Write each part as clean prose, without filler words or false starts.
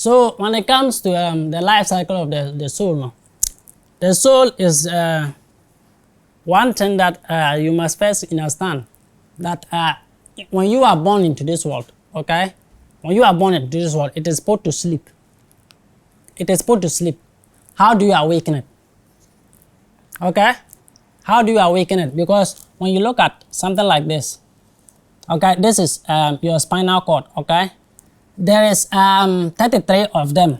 So when it comes to the life cycle of the soul, no? The soul is one thing that you must first understand, that when you are born into this world, okay? When you are born into this world, it is supposed to sleep. It is supposed to sleep. How do you awaken it? Okay? How do you awaken it? Because when you look at something like this, okay, this is your spinal cord, okay? There is 33 of them.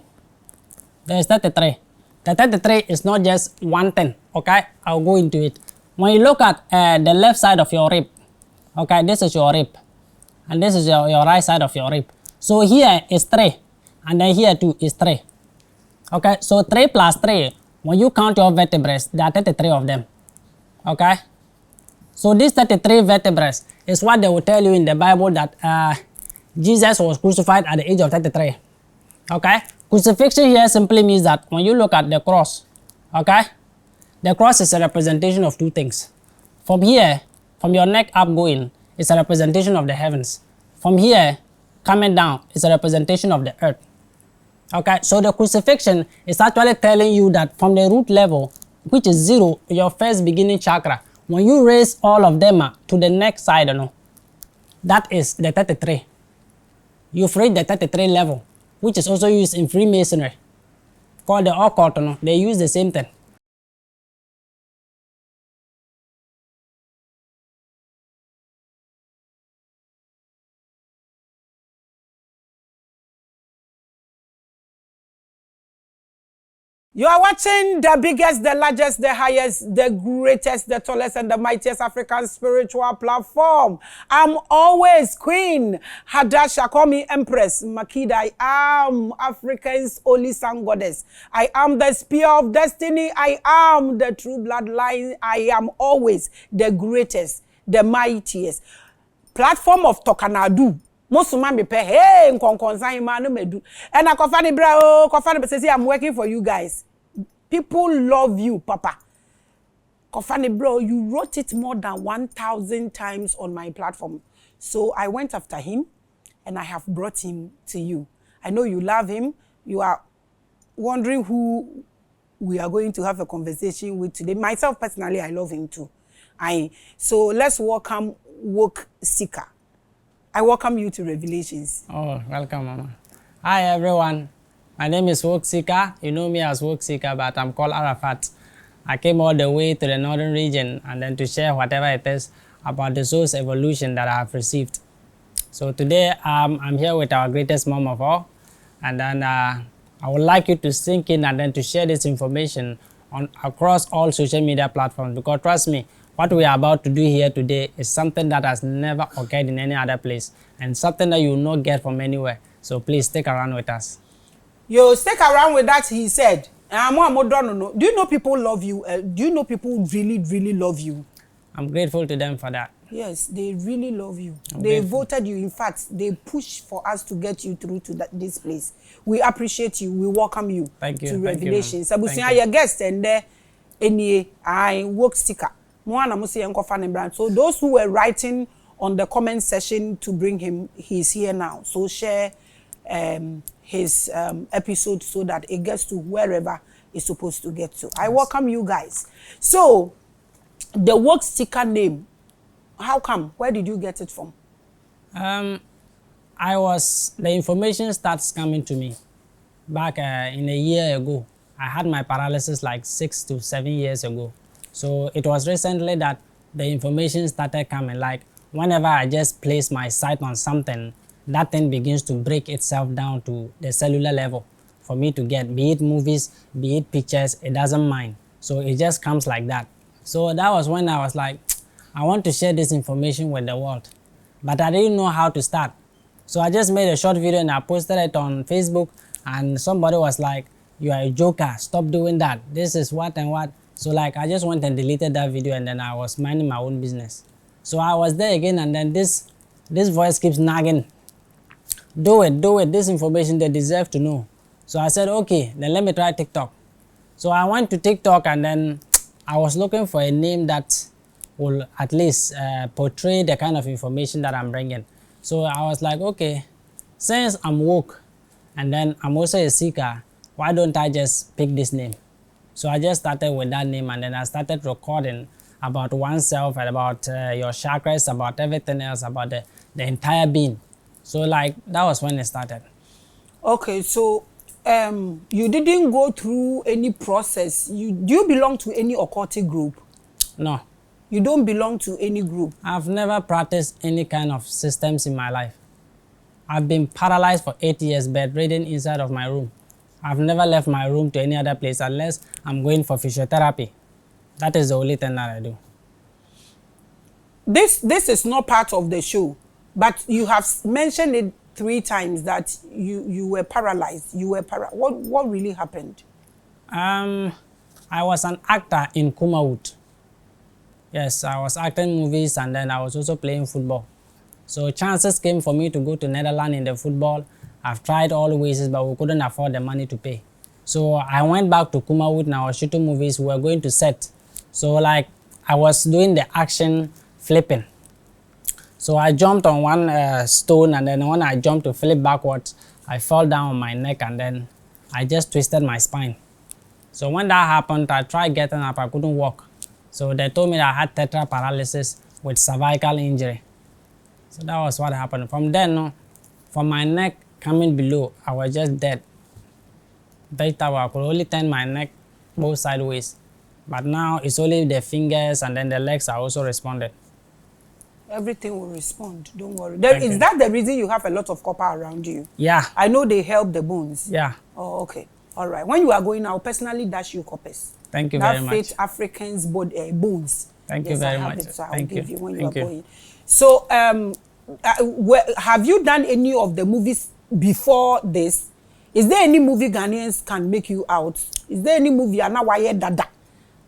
There is 33. The 33 is not just one thing, okay? I'll go into it. When you look at the left side of your rib, okay, this is your rib, and this is your right side of your rib. So here is 3, and then here too is 3. Okay, so 3 plus 3, when you count your vertebrae, there are 33 of them. Okay? So these 33 vertebrae is what they will tell you in the Bible that Jesus was crucified at the age of 33. Okay? Crucifixion here simply means that when you look at the cross, okay, the cross is a representation of two things. From here, from your neck up going, it's a representation of the heavens. From here, coming down, it's a representation of the earth. Okay, so the crucifixion is actually telling you that from the root level, which is 0, your first beginning chakra, when you raise all of them to the next side, that is the 33. You've reached the 33 level, which is also used in Freemasonry, called the occult. They use the same thing. You are watching the biggest, the largest, the highest, the greatest, the tallest, and the mightiest African spiritual platform. I'm always Queen Hadasha. Call me Empress Makida. I am Africa's only sun goddess. I am the spear of destiny. I am the true bloodline. I am always the greatest, the mightiest. Platform of Tokanadu. Mosuma me pe hey nkonkonsan ma no medu and akofani bra o kofani say I'm working for you guys. People love you, papa. Kofani bro, you wrote it more than 1,000 times on my platform. So I went after him and I have brought him to you. I know you love him. You are wondering who we are going to have a conversation with today. Myself personally, I love him too. So let's welcome Woke Seeker. I welcome you to Revelations. Oh, welcome, Mama. Hi, everyone. My name is Woke Seeker. You know me as Woke Seeker, but I'm called Arafat. I came all the way to the northern region and then to share whatever it is about the soul's evolution that I have received. So today, I'm here with our greatest mom of all. And then I would like you to sink in and then to share this information across all social media platforms. Because trust me, what we are about to do here today is something that has never occurred in any other place and something that you will not get from anywhere. So please stick around with us. You stick around with that, he said. Do you know people love you? Do you know people really, really love you? I'm grateful to them for that. Yes, they really love you. They voted you. In fact, they pushed for us to get you through to this place. We appreciate you. We welcome you. Thank you. To Revelations. Thank you. Your guest and there, I Woke Seeker. So those who were writing on the comment section to bring him, he's here now. So share his episode so that it gets to wherever it's supposed to get to. I welcome you guys. So the Woke Seeker name, how come? Where did you get it from? The information starts coming to me back in a year ago. I had my paralysis like 6 to 7 years ago. So it was recently that the information started coming. Like whenever I just place my sight on something, that thing begins to break itself down to the cellular level for me to get, be it movies, be it pictures, it doesn't mind. So it just comes like that. So that was when I was like, I want to share this information with the world, but I didn't know how to start. So I just made a short video and I posted it on Facebook, and somebody was like, you are a joker, stop doing that. This is what and what. So like I just went and deleted that video and then I was minding my own business. So I was there again and then this voice keeps nagging. Do it, this information they deserve to know. So I said, okay, then let me try TikTok. So I went to TikTok and then I was looking for a name that will at least portray the kind of information that I'm bringing. So I was like, okay, since I'm woke and then I'm also a seeker. Why don't I just pick this name? So I just started with that name, and then I started recording about oneself and about your chakras, about everything else, about the entire being. So like that was when it started. Okay, so you didn't go through any process. Do you belong to any occultic group? No. You don't belong to any group? I've never practiced any kind of systems in my life. I've been paralyzed for 8 years, bedridden inside of my room. I've never left my room to any other place unless I'm going for physiotherapy. That is the only thing that I do. This is not part of the show, but you have mentioned it 3 times that you were paralyzed. What really happened? I was an actor in Kumawood. Yes, I was acting movies, and then I was also playing football. So chances came for me to go to Netherlands in the football. I've tried all ways, but we couldn't afford the money to pay. So I went back to Kumawood and I was shooting movies. We were going to set. So like I was doing the action flipping. So I jumped on one stone, and then when I jumped to flip backwards, I fell down on my neck, and then I just twisted my spine. So when that happened, I tried getting up, I couldn't walk. So they told me that I had tetra paralysis with cervical injury. So that was what happened. From then, from my neck coming below, I was just dead. That I could only turn my neck both sideways. But now it's only the fingers, and then the legs are also responded. Everything will respond. Don't worry. Is that the reason you have a lot of copper around you? Yeah. I know they help the bones. Yeah. Oh, okay. All right. When you are going, I'll personally dash you coppers. Thank you very much. That fit Africans' bones. Thank you very much. So I'll give you when you are going. So, have you done any of the movies before this? Is there any movie Ghanaians can make you out? Is there any movie ana waye dada?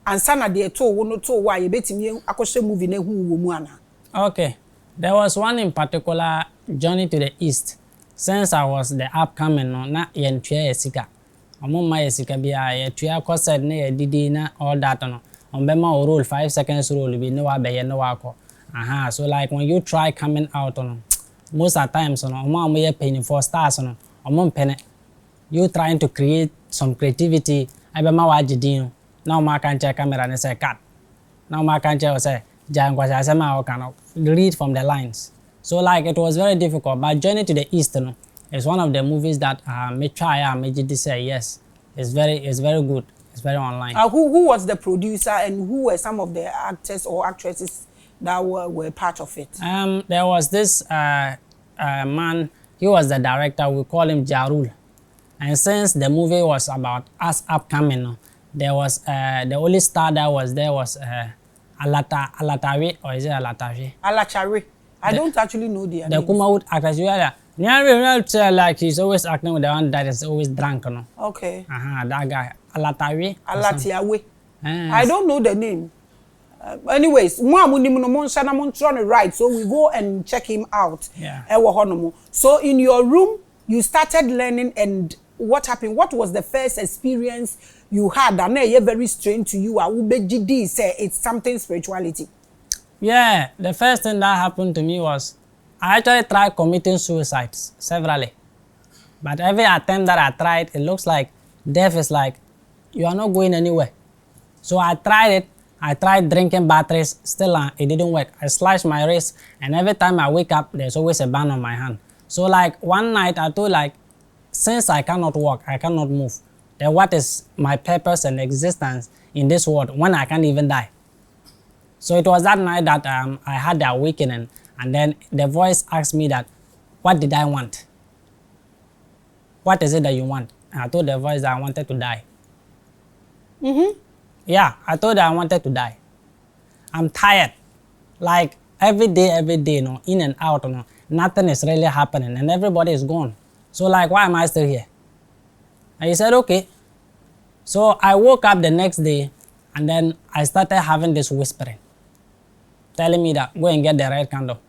And sana de to wono to wa ye betimi akoshe movie na hu wo mu ana? Okay. There was one in particular, Journey to the East. Since I was the upcoming, na yentua esika. Omuma esika bia yetua kosed na yedidi na all that no. Ombema o roll 5 seconds roll be no wa be ye no wa ko. So like when you try coming out most of the times omo penny for stars omo penny. You trying to create some creativity, abema wa jidin. Now ma can check camera and say cut. Now ma can check say jangwa asema can read from the lines. So like it was very difficult, but Journey to the East is one of the movies that me try me say yes. It's very good. It's very online. Who was the producer, and who were some of the actors or actresses that were part of it? There was this man. He was the director. We call him Jarul. And since the movie was about us upcoming, there was the only star that was there was Alatari, or is it Alatari? Alachari. I don't actually know the names. Kumawood actress. Like he's always acting with the one that is always drunk. Okay. That guy. Alatari. Alatiawe. I don't know the name. Anyways, right, so we go and check him out. Yeah. So in your room, you started learning, and what happened? What was the first experience you had? And very strange to you. It's something spirituality. Yeah, the first thing that happened to me was I actually tried committing suicides severally. But every attempt that I tried, it looks like death is like, you are not going anywhere. So I tried it. I tried drinking batteries, still it didn't work. I slashed my wrist, and every time I wake up, there's always a burn on my hand. So like one night I thought like, since I cannot walk, I cannot move, then what is my purpose and existence in this world when I can't even die? So it was that night that I had the awakening, and then the voice asked me that, what did I want? What is it that you want? And I told the voice that I wanted to die. Yeah, I told her I wanted to die. I'm tired. Like every day, in and out, nothing is really happening, and everybody is gone. So like, why am I still here? And he said, okay. So I woke up the next day, and then I started having this whispering, telling me that go and get the red candle.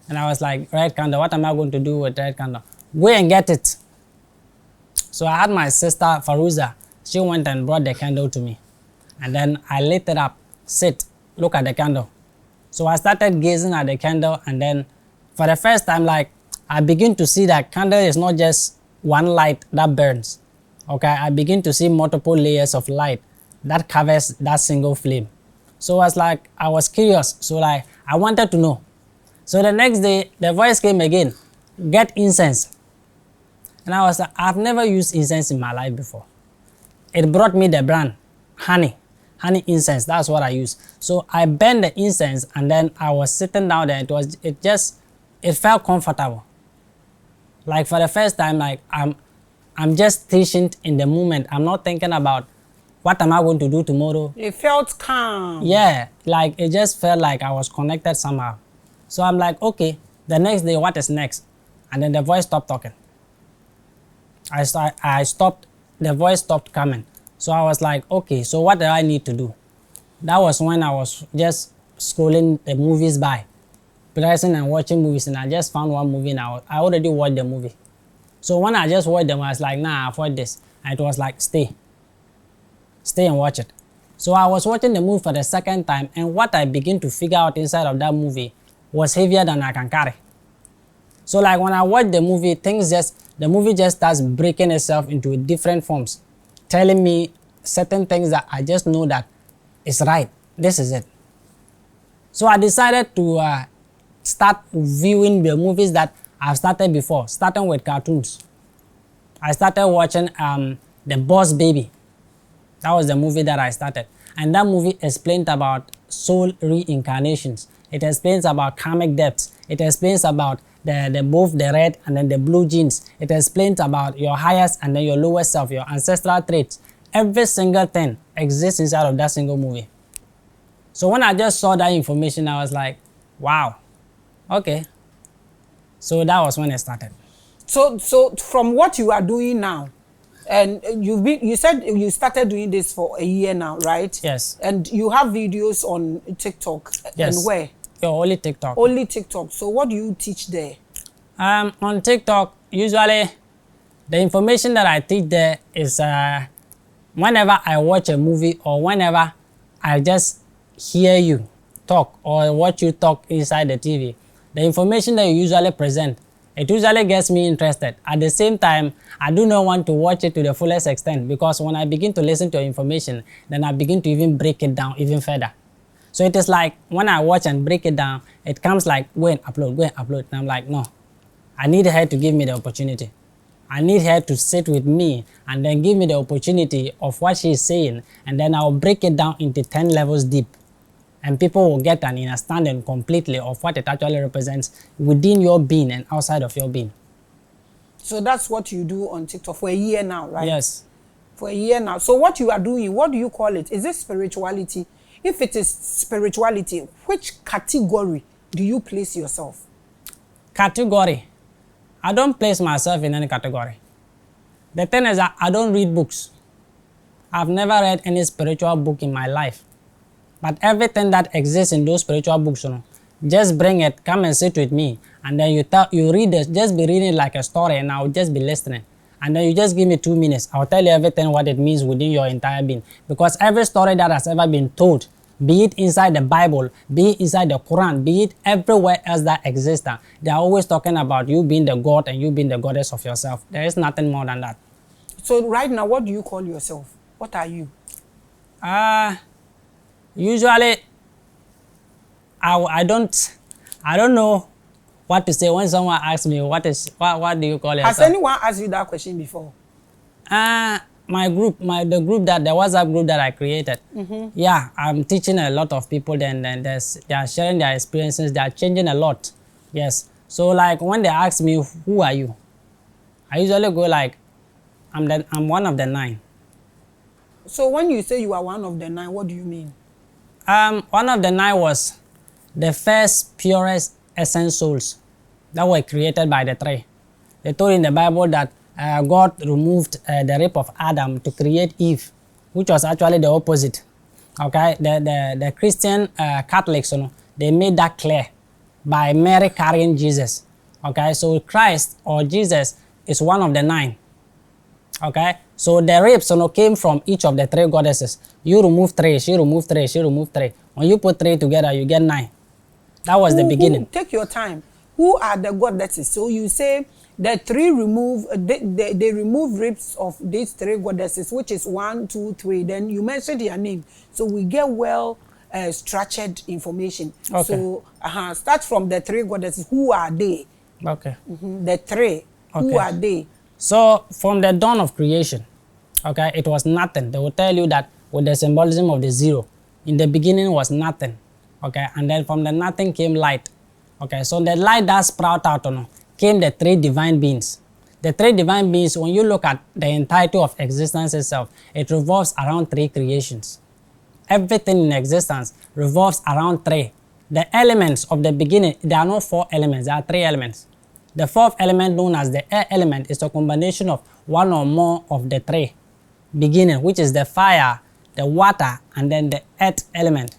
And I was like, red candle, what am I going to do with red candle? Go and get it. So I had my sister Faruza. She went and brought the candle to me. And then I lit it up, sit, look at the candle. So I started gazing at the candle, and then for the first time, like, I begin to see that candle is not just one light that burns. Okay, I begin to see multiple layers of light that covers that single flame. So I was curious. So like I wanted to know. So the next day, the voice came again, get incense. And I was like, I've never used incense in my life before. It brought me the brand, honey incense. That's what I use. So I burned the incense, and then I was sitting down there. It felt comfortable. Like for the first time, like I'm just patient in the moment. I'm not thinking about what am I going to do tomorrow. It felt calm. Yeah, like it just felt like I was connected somehow. So I'm like, okay, the next day, what is next? And then the voice stopped talking. I stopped, the voice stopped coming. So I was like, okay, so what do I need to do? That was when I was just scrolling the movies by, pressing and watching movies, and I just found one movie and I already watched the movie. So when I just watched them, I was like, nah, I've watched this. And it was like, stay and watch it. So I was watching the movie for the second time, and what I begin to figure out inside of that movie was heavier than I can carry. So like when I watch the movie, the movie just starts breaking itself into different forms, telling me certain things that I just know that it's right. This is it. So I decided to start viewing the movies that I've started before, starting with cartoons. I started watching The Boss Baby. That was the movie that I started. And that movie explained about soul reincarnations. It explains about karmic debts. It explains about both the red and then the blue genes. It explains about your highest and then your lowest self, your ancestral traits. Every single thing exists inside of that single movie. So when I just saw that information, I was like, wow, okay. So that was when it started. So from what you are doing now, and you said you started doing this for a year now, right? Yes. And you have videos on TikTok. Yes. And where? Only TikTok. Only TikTok. So what do you teach there? On TikTok, usually the information that I teach there is whenever I watch a movie or whenever I just hear you talk or watch you talk inside the TV, the information that you usually present, it usually gets me interested. At the same time, I do not want to watch it to the fullest extent, because when I begin to listen to your information, then I begin to even break it down even further. So it is like when I watch and break it down, it comes like, go and upload. And I'm like, no, I need her to give me the opportunity. I need her to sit with me and then give me the opportunity of what she is saying, and then I'll break it down into 10 levels deep. And people will get an understanding completely of what it actually represents within your being and outside of your being. So that's what you do on TikTok for a year now, right? Yes. For a year now. So what you are doing, what do you call it? Is it spirituality? If it is spirituality, which category do you place yourself? Category? I don't place myself in any category. The thing is that I don't read books. I've never read any spiritual book in my life. But everything that exists in those spiritual books, just bring it, come and sit with me, and then you read it, just be reading it like a story, and I'll just be listening. And then you just give me 2 minutes. I'll tell you everything what it means within your entire being. Because every story that has ever been told, be it inside the Bible, be it inside the Quran, be it everywhere else that exists, they are always talking about you being the God and you being the goddess of yourself. There is nothing more than that. So right now, what do you call yourself? What are you? Usually, I don't know what to say when someone asks me what do you call yourself? Has anyone asked you that question before? The WhatsApp group that I created. Yeah, I'm teaching a lot of people. Then they are sharing their experiences. They are changing a lot. Yes. So like when they ask me, who are you? I usually go like, I'm one of the 9. So when you say you are one of the 9, what do you mean? One of the 9 was the first purest essence souls that were created by the 3. They told in the Bible that God removed the rib of Adam to create Eve, which was actually the opposite. Okay, the Christian Catholics, they made that clear by Mary carrying Jesus. Okay, so Christ or Jesus is one of the 9. Okay, so the ribs came from each of the 3 goddesses. You remove 3, she removed 3, she removed 3. When you put 3 together, you get 9. That was the beginning. Take your time. Who are the goddesses? So you say the three they remove ribs of these three goddesses, which is 1, 2, 3. Then you mentioned their name, so we get well structured information. Okay. So start from the three goddesses. Who are they? Okay. The three. Okay. Who are they? So from the dawn of creation, okay, it was nothing. They will tell you that with the symbolism of the zero, in the beginning was nothing, okay, and then from the nothing came light, okay. So the light that sprout out came the three divine beings. The three divine beings, when you look at the entirety of existence itself, it revolves around three creations. Everything in existence revolves around three. The elements of the beginning, there are not 4 elements, there are 3 elements. The 4th element, known as the air element, is a combination of one or more of the 3 beginning, which is the fire, the water, and then the earth element.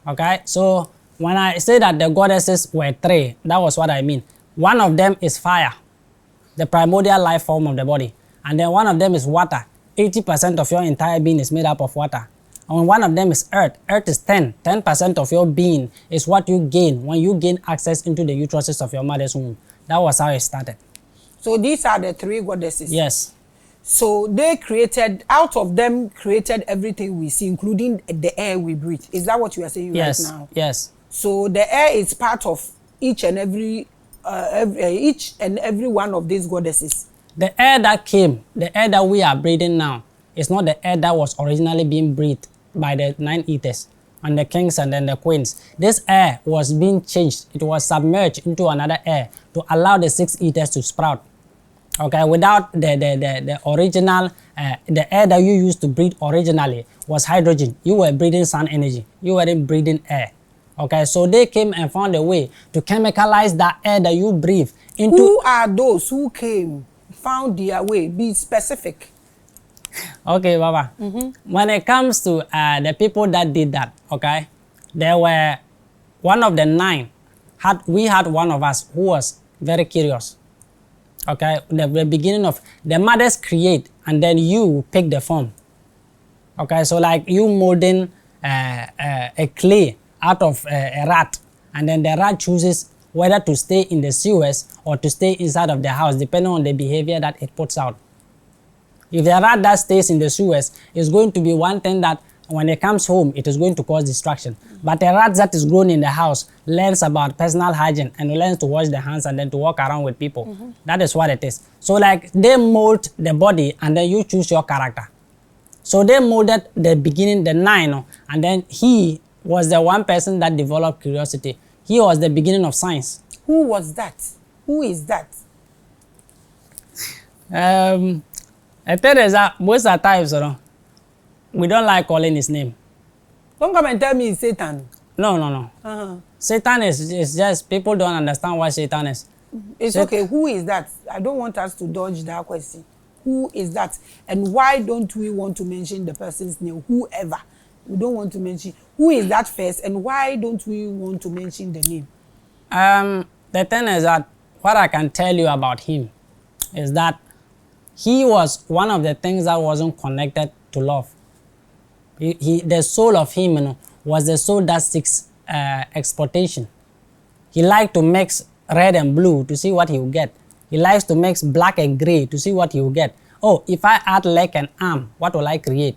Okay, so when I say that the goddesses were 3, that was what I mean. One of them is fire, the primordial life form of the body, and then one of them is water. 80% of your entire being is made up of water. And one of them is earth. Earth is 10. 10% of your being is what you gain when you gain access into the uteruses of your mother's womb. That was how it started. So these are the 3 goddesses. Yes. So they created, out of them created everything we see, including the air we breathe. Is that what you are saying right now? Yes. So the air is part of each and every one of these goddesses. The air that came, the air that we are breathing now, is not the air that was originally being breathed by the 9 ethers and the kings and then the queens. This air was being changed. It was submerged into another air to allow the 6 ethers to sprout. Okay, without the original, the air that you used to breathe originally was hydrogen. You were breathing sun energy. You weren't breathing air. Okay, so they came and found a way to chemicalize that air that you breathe into. Who are those who came, found their way? Be specific. Okay, Baba. When it comes to the people that did that, okay, there were one of the 9. We had one of us who was very curious. Okay, the beginning of the mothers create and then you pick the form. Okay, so like you molding a clay out of a rat, and then the rat chooses whether to stay in the sewers or to stay inside of the house, depending on the behavior that it puts out. If the rat that stays in the sewers is going to be one thing that when it comes home, it is going to cause distraction. But a rat that is grown in the house learns about personal hygiene and learns to wash the hands and then to walk around with people. That is what it is. So like they mold the body and then you choose your character. So they molded the beginning, the 9, and then he was the one person that developed curiosity. He was the beginning of science. Who was that? Who is that? I tell you that most of the times, we don't like calling his name. Don't come and tell me it's Satan. No. Satan is just, people don't understand what Satan is. It's okay. Who is that? I don't want us to dodge that question. Who is that? And why don't we want to mention the person's name? Whoever. We don't want to mention. Who is that first? And why don't we want to mention the name? The thing is that what I can tell you about him is that he was one of the things that wasn't connected to love. The soul of him was the soul that seeks exploitation. He liked to mix red and blue to see what he will get. He likes to mix black and gray to see what he will get. Oh, if I add leg and arm, what will I create?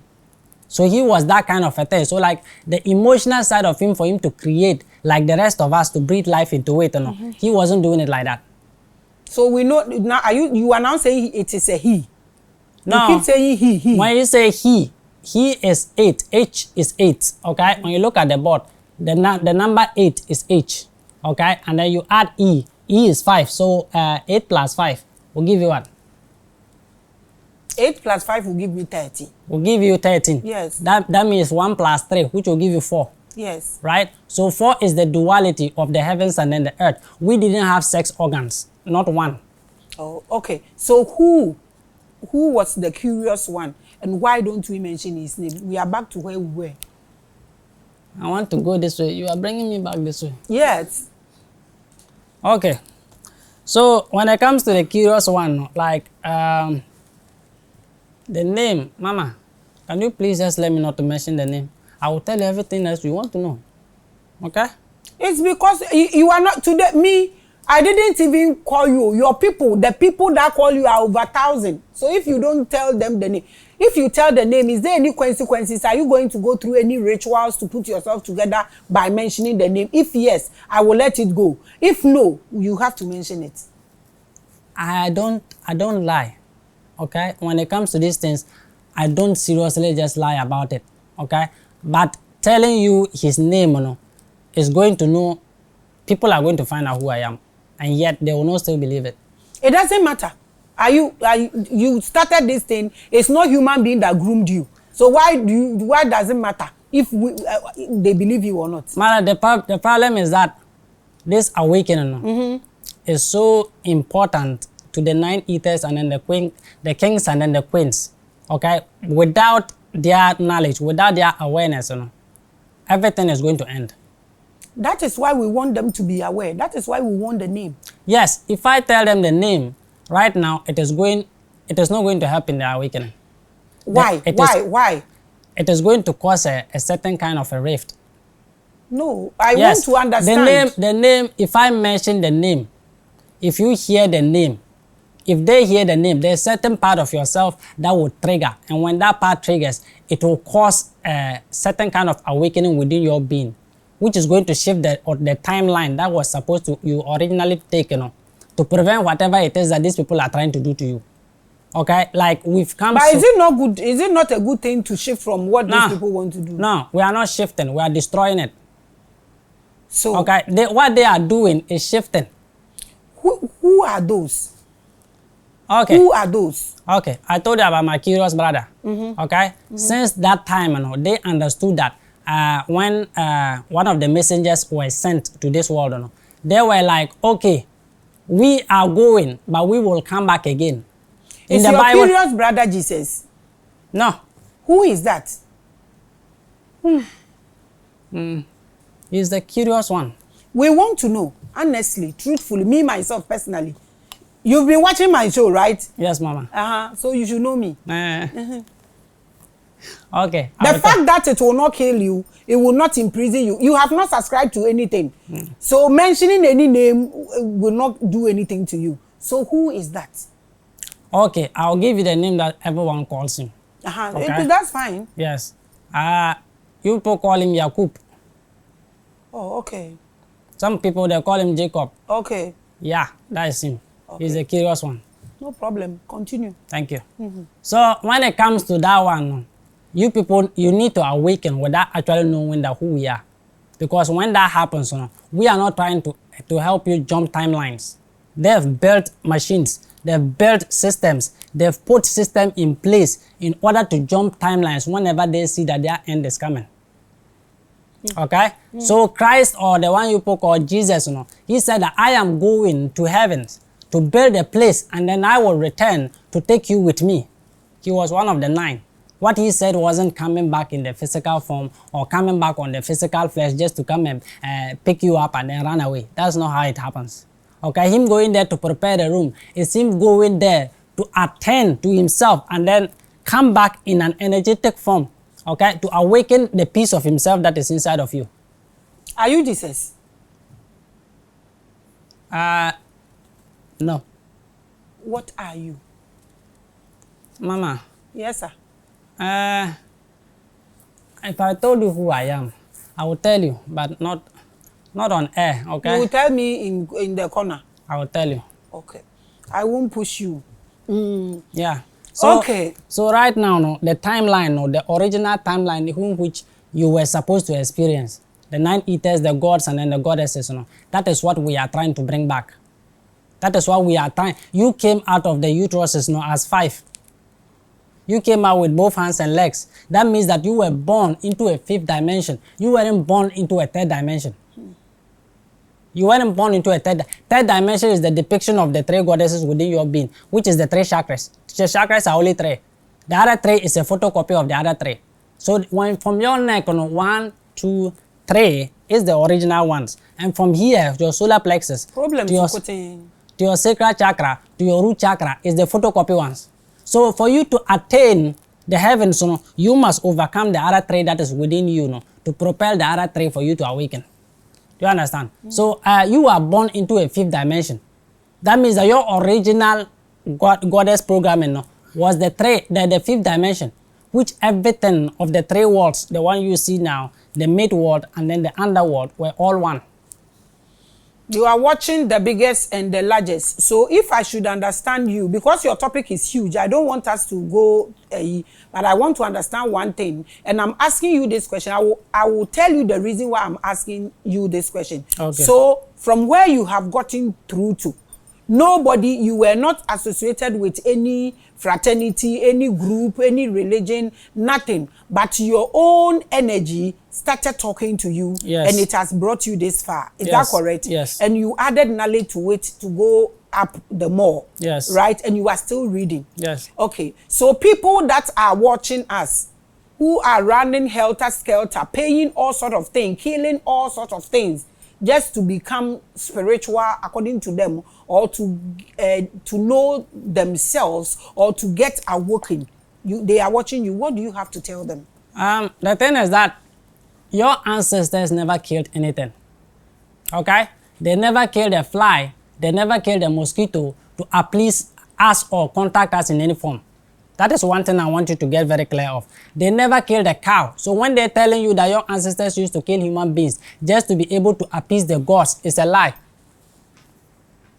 So he was that kind of a thing. So like the emotional side of him, for him to create like the rest of us, to breathe life into it, he wasn't doing it like that. So we know now. You are now saying it is a he? No. You keep saying he. When you say he is 8. H is 8. Okay. When you look at the board, the number 8 is H. Okay. And then you add E. E is 5. So 8 plus 5 will give you what? 8 plus 5 will give me 30. Will give you 13. Yes. That means 1 plus 3, which will give you 4. Yes. Right? So 4 is the duality of the heavens and then the earth. We didn't have sex organs, not one. Oh, okay. So who was the curious one? And why don't we mention his name? We are back to where we were. I want to go this way. You are bringing me back this way. Yes. Okay. So when it comes to the curious one, like the name, Mama, can you please just let me not to mention the name? I will tell you everything else you want to know. Okay? It's because you are not today. Me, I didn't even call you. Your people, the people that call you are over 1,000. So if you don't tell them the name, if you tell the name, is there any consequences? Are you going to go through any rituals to put yourself together by mentioning the name? If yes, I will let it go. If no, you have to mention it. I don't lie. Okay? When it comes to these things, I don't seriously just lie about it. Okay? But telling you his name, you know, is going to know, people are going to find out who I am. And yet they will not still believe it. It doesn't matter. You started this thing. It's not human being that groomed you. So why does it matter if they believe you or not? Mother, the problem is that this awakening is so important to the 9 ethers and then the kings and then the queens. Okay? Without their knowledge, without their awareness, you know, everything is going to end. That is why we want them to be aware. That is why we want the name. Yes, if I tell them the name right now, it is not going to help in their awakening. Why? Why? It is going to cause a certain kind of a rift. No, I want to understand. The name, if I mention the name, if you hear the name, if they hear the name, there's a certain part of yourself that will trigger. And when that part triggers, it will cause a certain kind of awakening within your being, which is going to shift the timeline that was supposed to you originally take, you know, to prevent whatever it is that these people are trying to do to you. Okay, like we've come. But is it not good? Is it not a good thing to shift from what these people want to do? No, we are not shifting. We are destroying it. So okay, what they are doing is shifting. Who are those? Okay. Who are those? Okay, I told you about my curious brother. Okay, since that time, you know, they understood that. When one of the messengers were sent to this world, you know, they were like, okay, we are going, but we will come back again. Is your curious brother Jesus? No. Who is that? He's the curious one. We want to know, honestly, truthfully, me, myself, personally. You've been watching my show, right? Yes, Mama. So you should know me. Okay. The fact that it will not kill you, it will not imprison you. You have not subscribed to anything. So mentioning any name will not do anything to you. So who is that? Okay, I'll give you the name that everyone calls him. Okay. That's fine. Yes. You people call him Yakub. Oh, okay. Some people, they call him Jacob. Okay. Yeah, that is him. Okay. He's a curious one. No problem. Continue. Thank you. So when it comes to that one, you people, you need to awaken without actually knowing that who we are. Because when that happens, you know, we are not trying to help you jump timelines. They've built machines. They've built systems. They've put systems in place in order to jump timelines whenever they see that their end is coming. Okay? So Christ, or the one you people call Jesus, you know, he said that I am going to heavens to build a place, and then I will return to take you with me. He was one of the 9. What he said wasn't coming back in the physical form or coming back on the physical flesh just to come and pick you up and then run away. That's not how it happens. Okay, him going there to prepare the room is him going there to attend to himself and then come back in an energetic form, okay, to awaken the piece of himself that is inside of you. Are you Jesus? No. What are you? Mama. Yes, sir. If I told you who I am, I will tell you, but not on air, okay? You will tell me in the corner. I will tell you. Okay. I won't push you. Yeah. So, okay. So right now, no, the timeline, no, the original timeline in which you were supposed to experience, the 9 ethers, the gods, and then the goddesses, you know, that is what we are trying to bring back. That is what we are trying. You came out of the uteruses, no, as 5. You came out with both hands and legs. That means that you were born into a 5th dimension. You weren't born into a 3rd dimension. You weren't born into a 3rd dimension is the depiction of the 3 goddesses within your being, which is the 3 chakras. The chakras are only 3. The other 3 is a photocopy of the other 3. So when from your neck, 1, 2, 3 is the original ones. And from here, your solar plexus, to your sacral chakra, to your root chakra is the photocopy ones. So for you to attain the heavens, you must overcome the other 3 that is within you, to propel the other 3 for you to awaken. Do you understand? So you are born into a fifth dimension. That means that your original goddess programming was the fifth dimension, which everything of the three worlds, the one you see now, the mid world and then the underworld, were all one. You are watching the biggest and the largest. So if I should understand you, because your topic is huge, I don't want us to go, but I want to understand one thing. And I'm asking you this question. I will tell you the reason why I'm asking you this question. Okay. So from where you have gotten through to, nobody, you were not associated with any fraternity, any group, any religion, nothing. But your own energy started talking to you, yes, and it has brought you this far. Is yes, that correct? Yes. And you added knowledge to it to go up the more. Yes. Right? And you are still reading. Yes. Okay. So people that are watching us, who are running helter-skelter, paying all sort of things, killing all sort of things, just to become spiritual according to them, or to know themselves, or to get awoken. They are watching you. What do you have to tell them? The thing is that your ancestors never killed anything. Okay? They never killed a fly. They never killed a mosquito to please us or contact us in any form. That is one thing I want you to get very clear of. They never killed a cow. So when they're telling you that your ancestors used to kill human beings just to be able to appease the gods, it's a lie.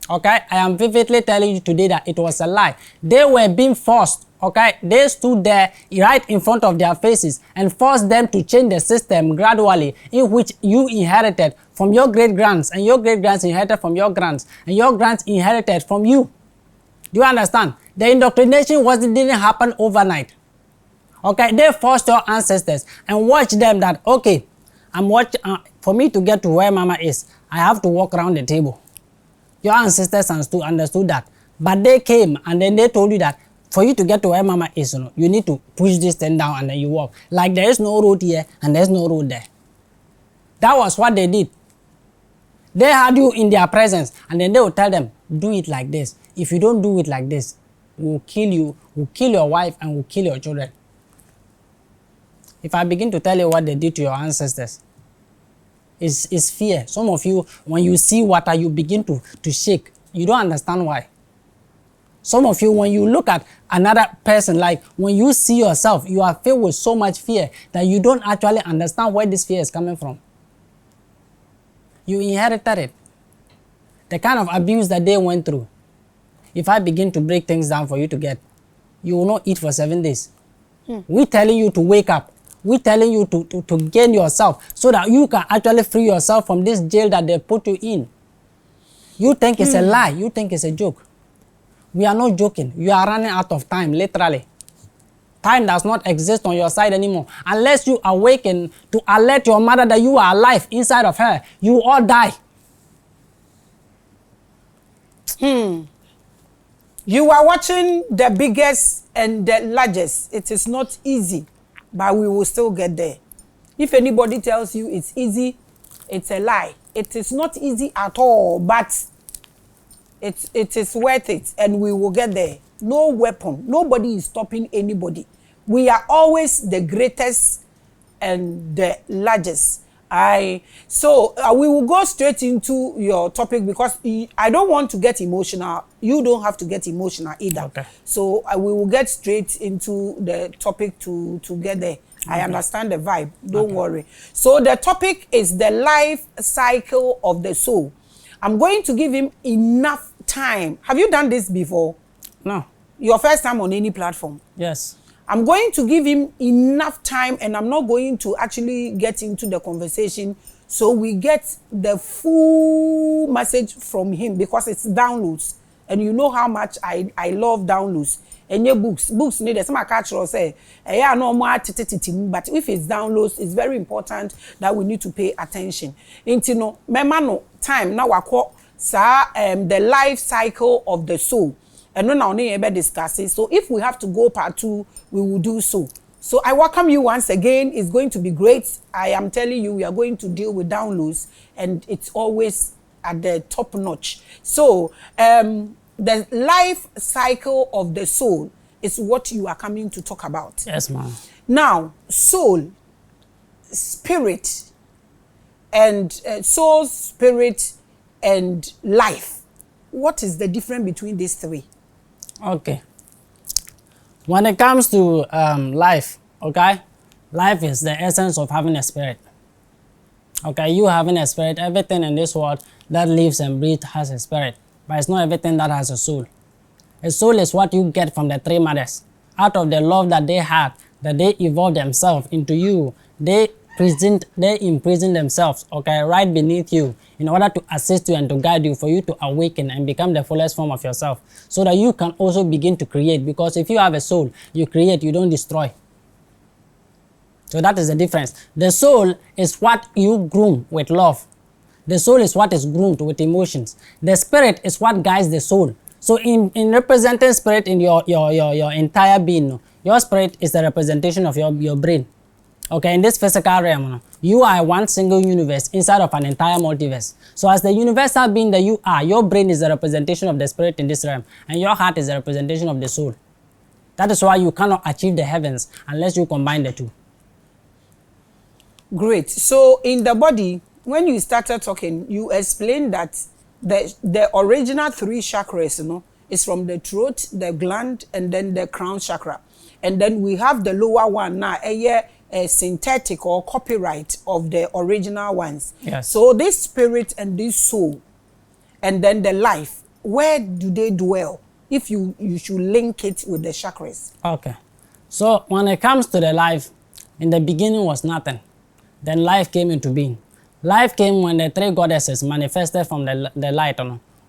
Okay? I am vividly telling you today that it was a lie. They were being forced. Okay? They stood there right in front of their faces and forced them to change the system gradually, in which you inherited from your great-grands, and your great-grands inherited from your grands, and your grands inherited from you. Do you understand? The indoctrination didn't happen overnight. Okay, they forced your ancestors and watch them that, okay, for me to get to where Mama is, I have to walk around the table. Your ancestors understood that. But they came and then they told you that for you to get to where Mama is, you need to push this thing down and then you walk. Like there is no road here and there's no road there. That was what they did. They had you in their presence and then they would tell them, do it like this. If you don't do it like this, we'll kill you, we'll kill your wife, and we'll kill your children. If I begin to tell you what they did to your ancestors, it's fear. Some of you, when you see water, you begin to shake. You don't understand why. Some of you, when you look at another person, like when you see yourself, you are filled with so much fear that you don't actually understand where this fear is coming from. You inherited it. The kind of abuse that they went through. If I begin to break things down for you to get, you will not eat for 7 days. We're telling you to wake up. We're telling you to gain yourself so that you can actually free yourself from this jail that they put you in. You think it's a lie. You think it's a joke. We are not joking. You are running out of time, literally. Time does not exist on your side anymore. Unless you awaken to alert your mother that you are alive inside of her, you all die. You are watching the biggest and the largest. It is not easy, but we will still get there. If anybody tells you it's easy, it's a lie. It is not easy at all, but it is worth it, and we will get there. No weapon. Nobody is stopping anybody. We are always the greatest and the largest. So we will go straight into your topic because I don't want to get emotional. You don't have to get emotional either. Okay. So we will get straight into the topic to get there. Okay. I understand the vibe. Don't worry. So the topic is the life cycle of the soul. I'm going to give him enough time. Have you done this before? No. Your first time on any platform? Yes. I'm going to give him enough time, and I'm not going to actually get into the conversation so we get the full message from him, because it's downloads. And you know how much I love downloads. And your books need some cultural say, no more, but if it's downloads, it's very important that we need to pay attention. Into no time now I call the life cycle of the soul. And no now ever discuss it. So if we have to go part 2, we will do so. So I welcome you once again. It's going to be great. I am telling you, we are going to deal with downloads, and it's always at the top notch. So the life cycle of the soul is what you are coming to talk about. Yes, ma'am. Now, soul, spirit, and soul, spirit, and life. What is the difference between these three? Okay. When it comes to life, okay, life is the essence of having a spirit. Okay, you having a spirit, everything in this world that lives and breathes has a spirit, but it's not everything that has a soul. A soul is what you get from the three mothers. Out of the love that they had, that they evolved themselves into you, they imprison themselves, okay, right beneath you in order to assist you and to guide you for you to awaken and become the fullest form of yourself so that you can also begin to create, because if you have a soul, you create, you don't destroy. So that is the difference. The soul is what you groom with love. The soul is what is groomed with emotions. The spirit is what guides the soul. So in representing spirit in your entire being, your spirit is the representation of your brain. Okay, in this physical realm, you are one single universe inside of an entire multiverse. So as the universal being that you are, your brain is the representation of the spirit in this realm, and your heart is the representation of the soul. That is why you cannot achieve the heavens unless you combine the two. Great. So in the body, when you started talking, you explained that the original three chakras, is from the throat, the gland, and then the crown chakra. And then we have the lower one now, a synthetic or copyright of the original ones. Yes. So this spirit and this soul, and then the life, where do they dwell? If you should link it with the chakras. Okay. So when it comes to the life, in the beginning was nothing. Then life came into being. Life came when the three goddesses manifested from the light,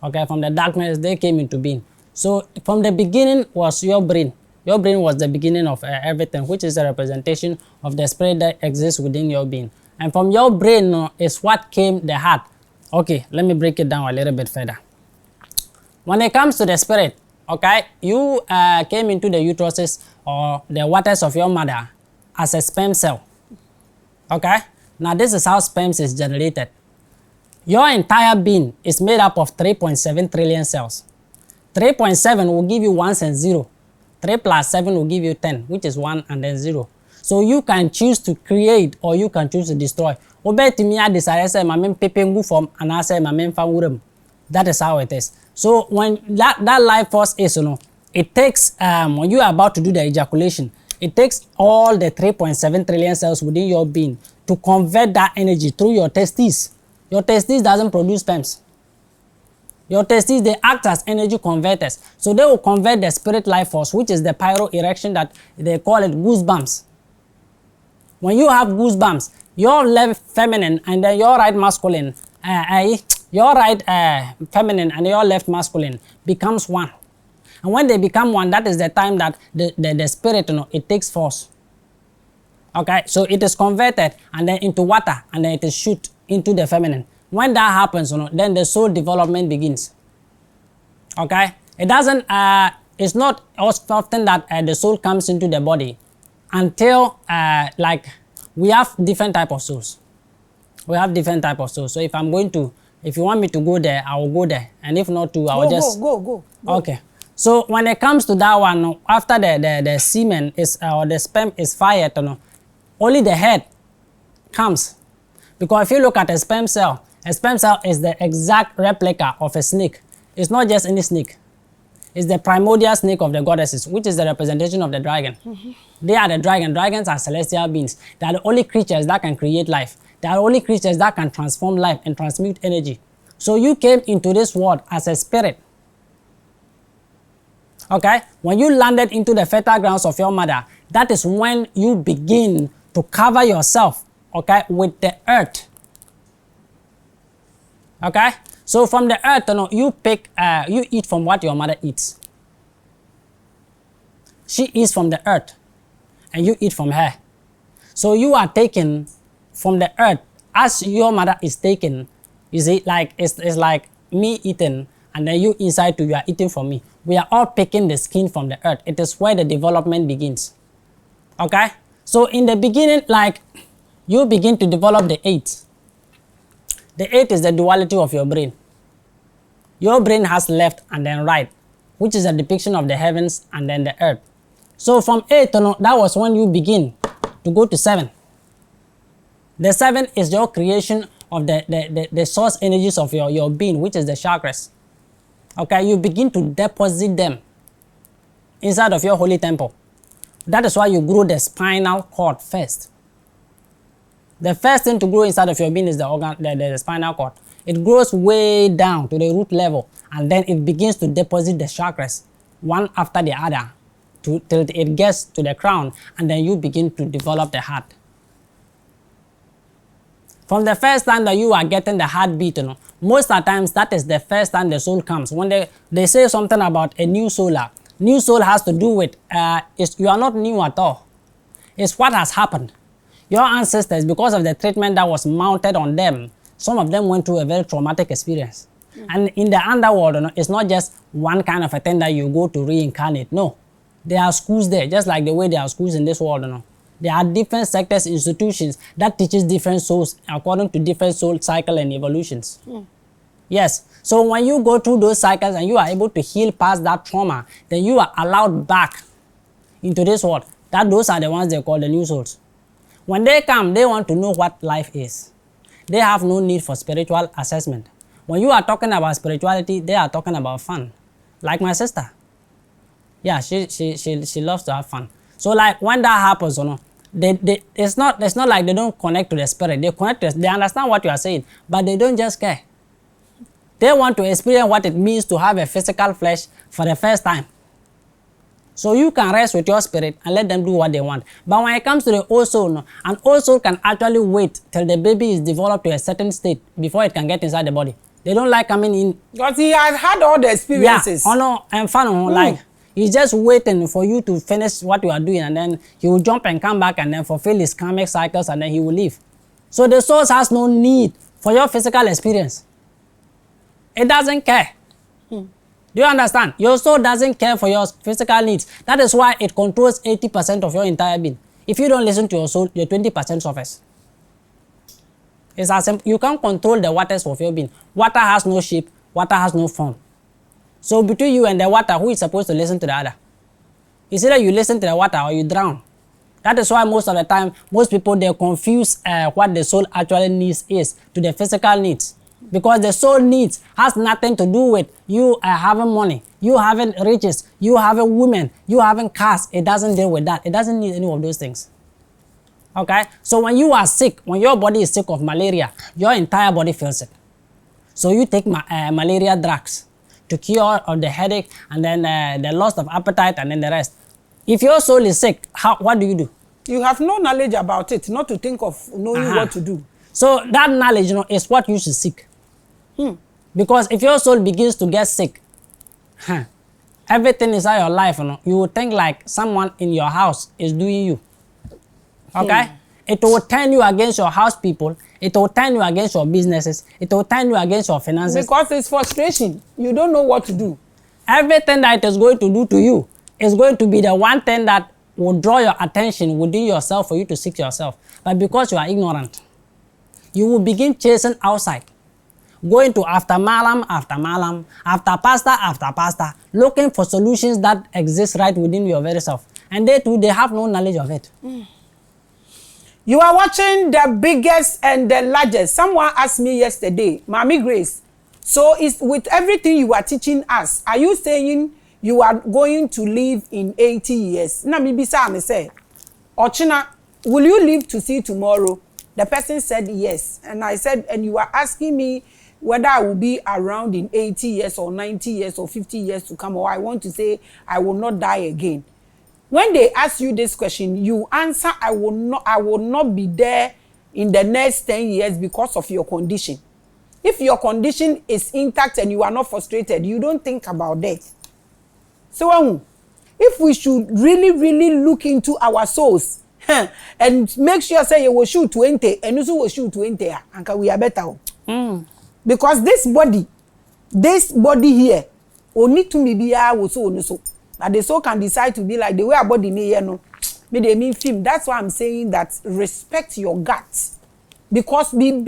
okay, from the darkness, they came into being. So from the beginning was your brain. Your brain was the beginning of everything, which is a representation of the spirit that exists within your being. And from your brain is what came the heart. Okay, let me break it down a little bit further. When it comes to the spirit, okay, you came into the uteruses or the waters of your mother as a sperm cell. Okay, now this is how sperm is generated. Your entire being is made up of 3.7 trillion cells. 3.7 will give you 1 and 0. 3 plus 7 will give you 10, which is 1 and then 0. So you can choose to create or you can choose to destroy. That is how it is. So when that life force is, it takes, when you are about to do the ejaculation, it takes all the 3.7 trillion cells within your being to convert that energy through your testes. Your testes doesn't produce sperms. Your testes, they act as energy converters. So they will convert the spirit life force, which is the pyro erection that they call it goosebumps. When you have goosebumps, your left feminine and then your right masculine, your right feminine and your left masculine becomes one. And when they become one, that is the time that the spirit, it takes force. Okay, so it is converted and then into water and then it is shoot into the feminine. When that happens, then the soul development begins. Okay, it doesn't, it's not often that the soul comes into the body until, like, we have different type of souls. We have different type of souls. So if you want me to go there, I will go there. And if not to, I will just... Go. Okay. So when it comes to that one, after the semen is, or the sperm is fired, only the head comes. Because if you look at a sperm cell is the exact replica of a snake. It's not just any snake. It's the primordial snake of the goddesses, which is the representation of the dragon. They are the dragon. Dragons are celestial beings. They are the only creatures that can create life. They are the only creatures that can transform life and transmute energy. So you came into this world as a spirit. Okay? When you landed into the fertile grounds of your mother, that is when you begin to cover yourself, okay, with the earth. Okay? So from the earth, you eat from what your mother eats. She eats from the earth, and you eat from her. So you are taken from the earth as your mother is taken. You see, like it's like me eating, and then you inside too, you are eating from me. We are all picking the skin from the earth. It is where the development begins. Okay? So in the beginning, like, you begin to develop the 8. The 8 is the duality of your brain. Your brain has left and then right, which is a depiction of the heavens and then the earth. So from 8, that was when you begin to go to 7. The 7 is your creation of the source energies of your being, which is the chakras. Okay, you begin to deposit them inside of your holy temple. That is why you grow the spinal cord first. The first thing to grow inside of your being is the spinal cord. It grows way down to the root level, and then it begins to deposit the chakras one after the other till it gets to the crown, and then you begin to develop the heart. From the first time that you are getting the heartbeat, most of the times that is the first time the soul comes. When they say something about a new soul, new soul has to do with, you are not new at all. It's what has happened. Your ancestors, because of the treatment that was mounted on them, some of them went through a very traumatic experience. And in the underworld, it's not just one kind of a thing that you go to reincarnate. No. There are schools there, just like the way there are schools in this world. There are different sectors, institutions that teaches different souls according to different soul cycle and evolutions. Yes. So when you go through those cycles and you are able to heal past that trauma, then you are allowed back into this world. Those are the ones they call the new souls. When they come, they want to know what life is. They have no need for spiritual assessment. When you are talking about spirituality, they are talking about fun. Like my sister. Yeah, she loves to have fun. So like when that happens, it's not like they don't connect to the spirit. They connect to they understand what you are saying, but they don't just care. They want to experience what it means to have a physical flesh for the first time. So you can rest with your spirit and let them do what they want. But when it comes to the old soul, an old soul can actually wait till the baby is developed to a certain state before it can get inside the body. They don't like coming in. Because he has had all the experiences. Yeah, and fun, like he's just waiting for you to finish what you are doing, and then he will jump and come back and then fulfill his karmic cycles, and then he will leave. So the soul has no need for your physical experience. It doesn't care. Do you understand? Your soul doesn't care for your physical needs. That is why it controls 80% of your entire being. If you don't listen to your soul, your 20% suffers. It's as simple. You can't control the waters of your being. Water has no shape. Water has no form. So between you and the water, who is supposed to listen to the other? It's either you listen to the water or you drown. That is why most of the time, most people, they confuse what the soul actually needs is to the physical needs. Because the soul needs has nothing to do with you having money, you having riches, you having women, you having cars. It doesn't deal with that. It doesn't need any of those things. Okay? So when you are sick, when your body is sick of malaria, your entire body feels it. So you take malaria drugs to cure of the headache, and then the loss of appetite, and then the rest. If your soul is sick, what do? You have no knowledge about it, not to think of knowing what to do. So that knowledge, is what you should seek. Because if your soul begins to get sick, everything inside your life, you will think like someone in your house is doing you. Okay? It will turn you against your house people. It will turn you against your businesses. It will turn you against your finances. Because it's frustration. You don't know what to do. Everything that it is going to do to you is going to be the one thing that will draw your attention within yourself for you to seek yourself. But because you are ignorant, you will begin chasing outside. Going to after malam, after pastor, looking for solutions that exist right within your very self. And they too, they have no knowledge of it. You are watching the biggest and the largest. Someone asked me yesterday, Maame Grace, so is with everything you are teaching us, are you saying you are going to live in 80 years? Na me bisa me say, Ochina, will you live to see tomorrow? The person said yes. And I said, and you are asking me whether I will be around in 80 years or 90 years or 50 years to come, or I want to say I will not die again. When they ask you this question, you answer, I will not be there in the next 10 years because of your condition. If your condition is intact and you are not frustrated, you don't think about death. So if we should really look into our souls and make sure say you will shoot 20 and also will shoot 20, and we are better. Because this body here, only to me be so. And the soul can decide to be like the way our body may mean film. That's why I'm saying that respect your gut. Because until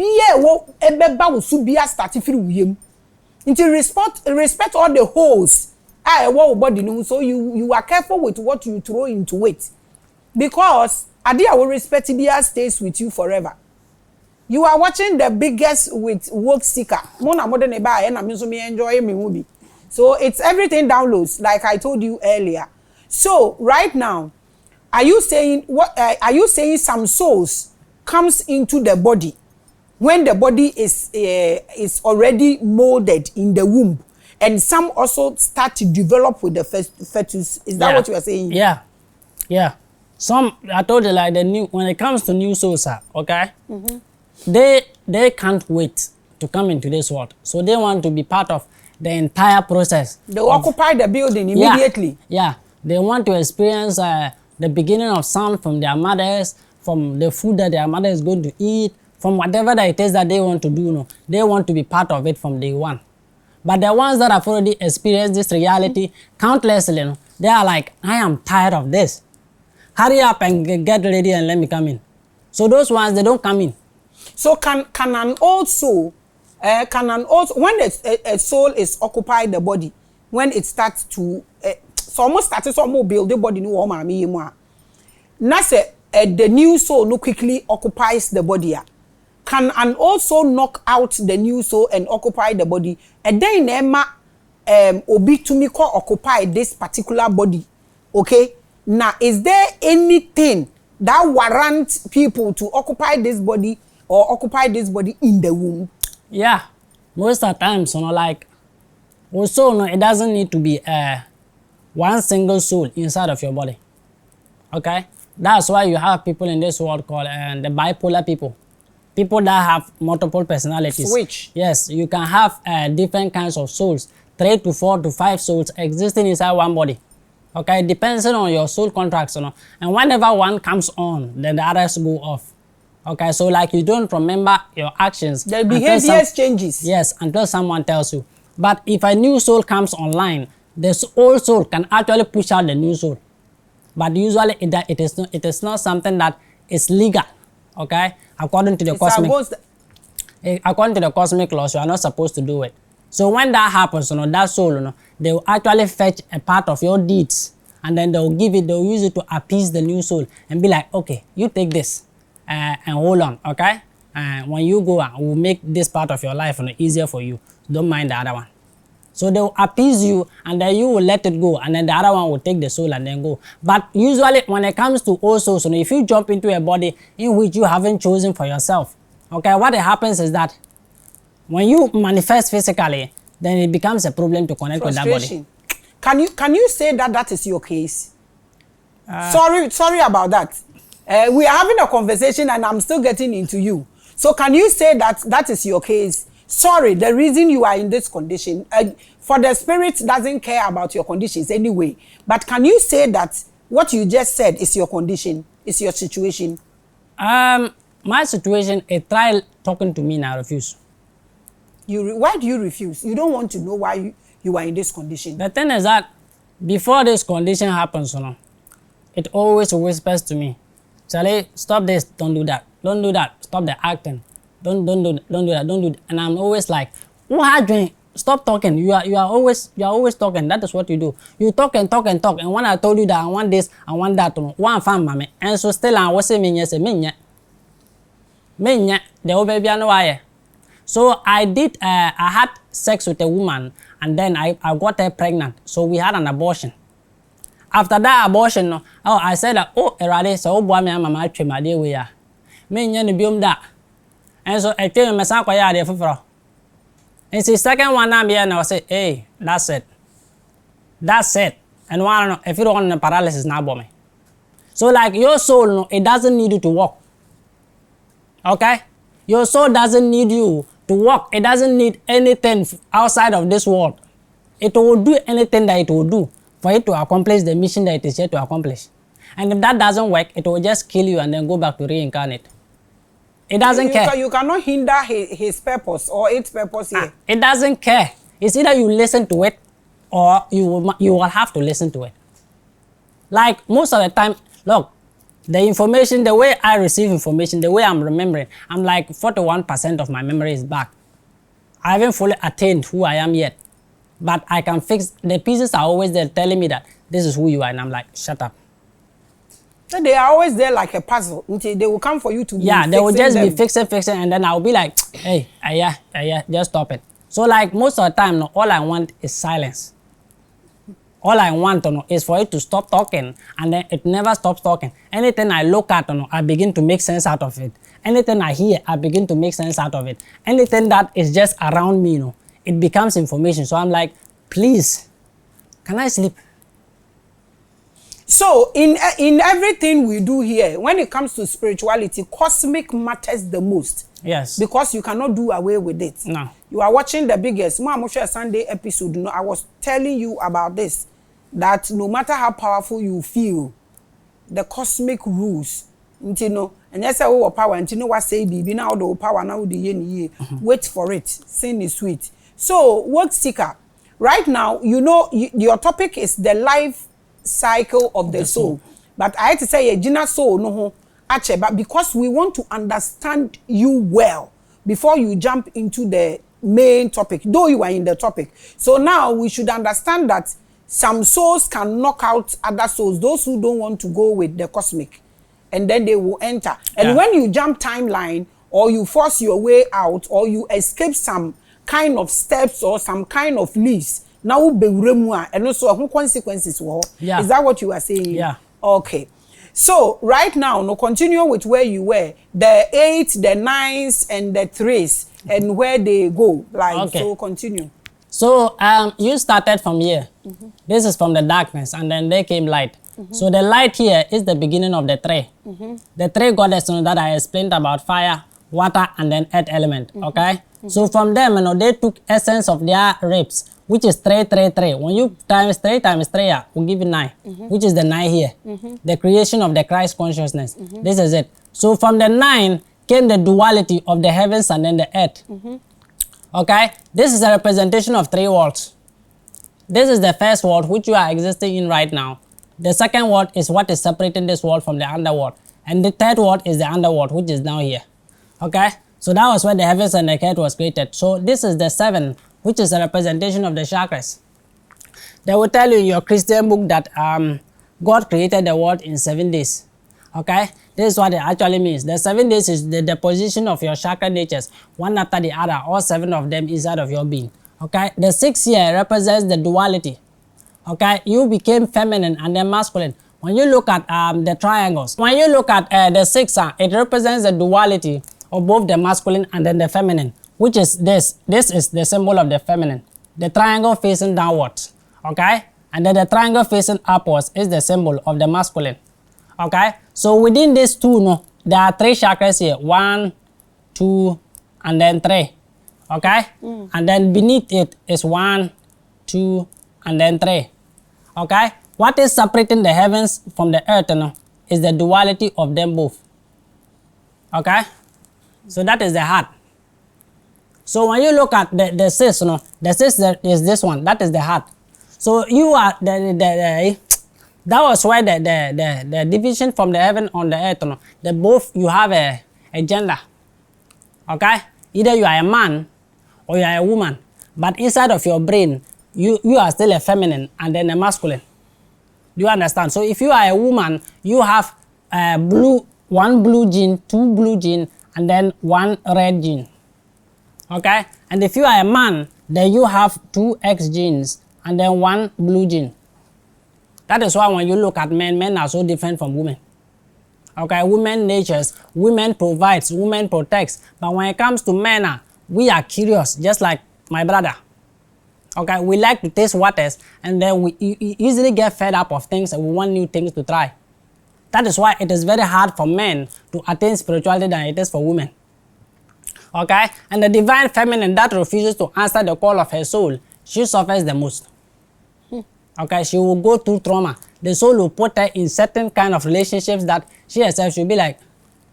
respect all the holes. So you are careful with what you throw into it. Because Adia will respect Ibia stays with you forever. You are watching the biggest with work seeker. Mona modern eba and I'm me enjoy me movie. So it's everything downloads, like I told you earlier. So right now, are you saying are you saying some souls comes into the body when the body is already molded in the womb, and some also start to develop with the fetus? Is that what you are saying? Yeah. Yeah. Some, I told you, like the new, when it comes to new souls, okay, they can't wait to come into this world. So they want to be part of the entire process. They occupy the building immediately. Yeah. They want to experience the beginning of sun from their mothers, from the food that their mother is going to eat, from whatever that it is that they want to do. No, they want to be part of it from day one. But the ones that have already experienced this reality countlessly, no, they are like, I am tired of this. Hurry up and get ready and let me come in. So those ones, they don't come in. So can an old soul, when a soul is occupied the body, when it starts to, so almost started to build the body, no Maame. Now say the new soul no quickly occupies the body. Can an old soul knock out the new soul and occupy the body? And then Emma obi to me call occupy this particular body. Okay? Now, is there anything that warrants people to occupy this body or occupy this body in the womb? Yeah. Most of the times, you know, like, also, no, it doesn't need to be one single soul inside of your body. Okay? That's why you have people in this world called the bipolar people. People that have multiple personalities. Switch. Yes, you can have different kinds of souls, 3 to 4 to 5 souls existing inside one body. Okay, depends on your soul contracts, you know. And whenever one comes on, then the others go off. Okay, so like you don't remember your actions. The behavior changes. Yes, until someone tells you. But if a new soul comes online, the old soul can actually push out the new soul. But usually it is not something that is legal. Okay, according to the cosmic laws, you are not supposed to do it. So when that happens, you know, that soul, you know, they will actually fetch a part of your deeds, and then they'll use it to appease the new soul and be like, okay, you take this and hold on, okay? When you go, we'll make this part of your life, you know, easier for you. Don't mind the other one. So they'll appease you, and then you will let it go, and then the other one will take the soul and then go. But usually when it comes to old souls, you know, if you jump into a body in which you haven't chosen for yourself, okay, what happens is that when you manifest physically, then it becomes a problem to connect with that body. Can you say that that is your case? Sorry about that. We are having a conversation and I'm still getting into you. So can you say that that is your case? Sorry, the reason you are in this condition, for the spirit doesn't care about your conditions anyway. But can you say that what you just said is your condition, is your situation? My situation, try talking to me and I refuse. Why do you refuse? You don't want to know why you are in this condition. The thing is that before this condition happens, you know, it always whispers to me, Charlie, stop this, don't do that, don't do that, stop the acting, don't do that. And I'm always like, what are you doing? Stop talking. You are always talking. That is what you do. You talk and talk and talk. And when I told you that I want this, I want that, one fan, Maame. And so still I was saying me, the old baby I know why. So I had sex with a woman, and then I got her pregnant. So we had an abortion. After that abortion, I said that, erade, so boy me mama trim my day we are. Me nyen biom that. And so I tell me sanko ya de fufuro. And the second one I'm here now, I say, hey, that's it. That's it. And one, if you don't want the paralysis now, bomb me. So like your soul, it doesn't need you to walk. Okay? Your soul doesn't need you to walk. It doesn't need anything outside of this world. It will do anything that it will do for it to accomplish the mission that it is here to accomplish. And if that doesn't work, it will just kill you and then go back to reincarnate. It doesn't care. You cannot hinder his purpose or its purpose here. It doesn't care. It's either you listen to it or you will have to listen to it. Like most of the time, look, the information, the way I receive information, the way I'm remembering, I'm like 41% of my memory is back. I haven't fully attained who I am yet. But I can fix, the pieces are always there telling me that this is who you are, and I'm like, shut up. So they are always there like a puzzle until they will come for you to yeah, be they will just them. be fixing, and then I'll be like, hey, yeah, just stop it. So like most of the time, no, all I want is silence. All I want is for it to stop talking, and then it never stops talking. Anything I look at, I begin to make sense out of it. Anything I hear, I begin to make sense out of it. Anything that is just around me, it becomes information. So I'm like, please, can I sleep? So in everything we do here, when it comes to spirituality, cosmic matters the most. Yes. Because you cannot do away with it. No. You are watching the biggest Maame Sunday episode. I was telling you about this, that no matter how powerful you feel, the cosmic rules, and yes, I power, and what say be now the power now the yen wait for it. Sin is sweet. So, work seeker, right now, your topic is the life cycle of the soul. But I had to say, Gina soul, no, actually, but because we want to understand you well before you jump into the main topic, though you are in the topic. So now we should understand that some souls can knock out other souls, those who don't want to go with the cosmic, and then they will enter. And when you jump timeline, or you force your way out, or you escape some kind of steps or some kind of leaves, now be remua, and also who consequences were. Yeah. Is that what you are saying? Yeah. Okay. So right now, no, continue with where you were. The 8, the 9s, and the 3s, and where they go. Like, okay. So continue. So you started from here. This is from the darkness, and then there came light. So the light here is the beginning of the three. The three goddesses that I explained about fire, water, and then earth element. Okay. So from them, they took essence of their ribs, which is 3, 3, 3. When you times 3 times 3, will give you 9, which is the 9 here. The creation of the Christ consciousness. This is it. So from the 9 came the duality of the heavens and then the earth. Okay? This is a representation of 3 worlds. This is the first world which you are existing in right now. The second world is what is separating this world from the underworld. And the third world is the underworld, which is down here. Okay? So that was where the heavens and the earth was created. So this is the 7, which is a representation of the chakras. They will tell you in your Christian book that God created the world in 7 days. Okay? This is what it actually means. The 7 days is the deposition of your chakra natures, one after the other, all 7 of them inside of your being. Okay? The 6 here represents the duality. Okay? You became feminine and then masculine. When you look at the triangles, when you look at the 6, it represents the duality of both the masculine and then the feminine, which is this. This is the symbol of the feminine. The triangle facing downwards. Okay? And then the triangle facing upwards is the symbol of the masculine. Okay? So within these 2, there are 3 chakras here. 1, 2, and then 3. Okay? And then beneath it is 1, 2, and then 3. Okay? What is separating the heavens from the earth is the duality of them both. Okay? So that is the heart. So when you look at the cyst, the cyst is this one. That is the heart. So you are that was why the division from the heaven on the earth. The both you have a gender. Okay? Either you are a man or you are a woman. But inside of your brain, you are still a feminine and then a masculine. Do you understand? So if you are a woman, you have one blue gene, 2 blue gene, and then 1 red gene. Okay? And if you are a man, then you have 2 X genes and then 1 blue gene. That is why when you look at men, men are so different from women. Okay? Women natures, women provides, women protects. But when it comes to men, we are curious, just like my brother. Okay? We like to taste waters, and then we easily get fed up of things and we want new things to try. That is why it is very hard for men to attain spirituality than it is for women. Okay? And the divine feminine that refuses to answer the call of her soul, she suffers the most. Okay? She will go through trauma. The soul will put her in certain kind of relationships that she herself should be like,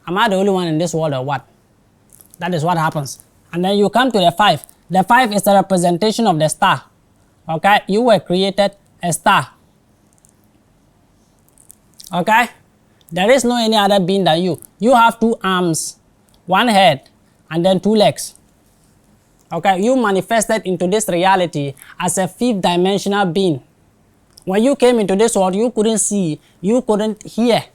am I the only one in this world or what? That is what happens. And then you come to the 5. The 5 is the representation of the star. Okay? You were created a star. Okay? There is no any other being than you. You have 2 arms, 1 head, and then 2 legs. Okay? You manifested into this reality as a 5th dimensional being. When you came into this world, you couldn't see, you couldn't hear.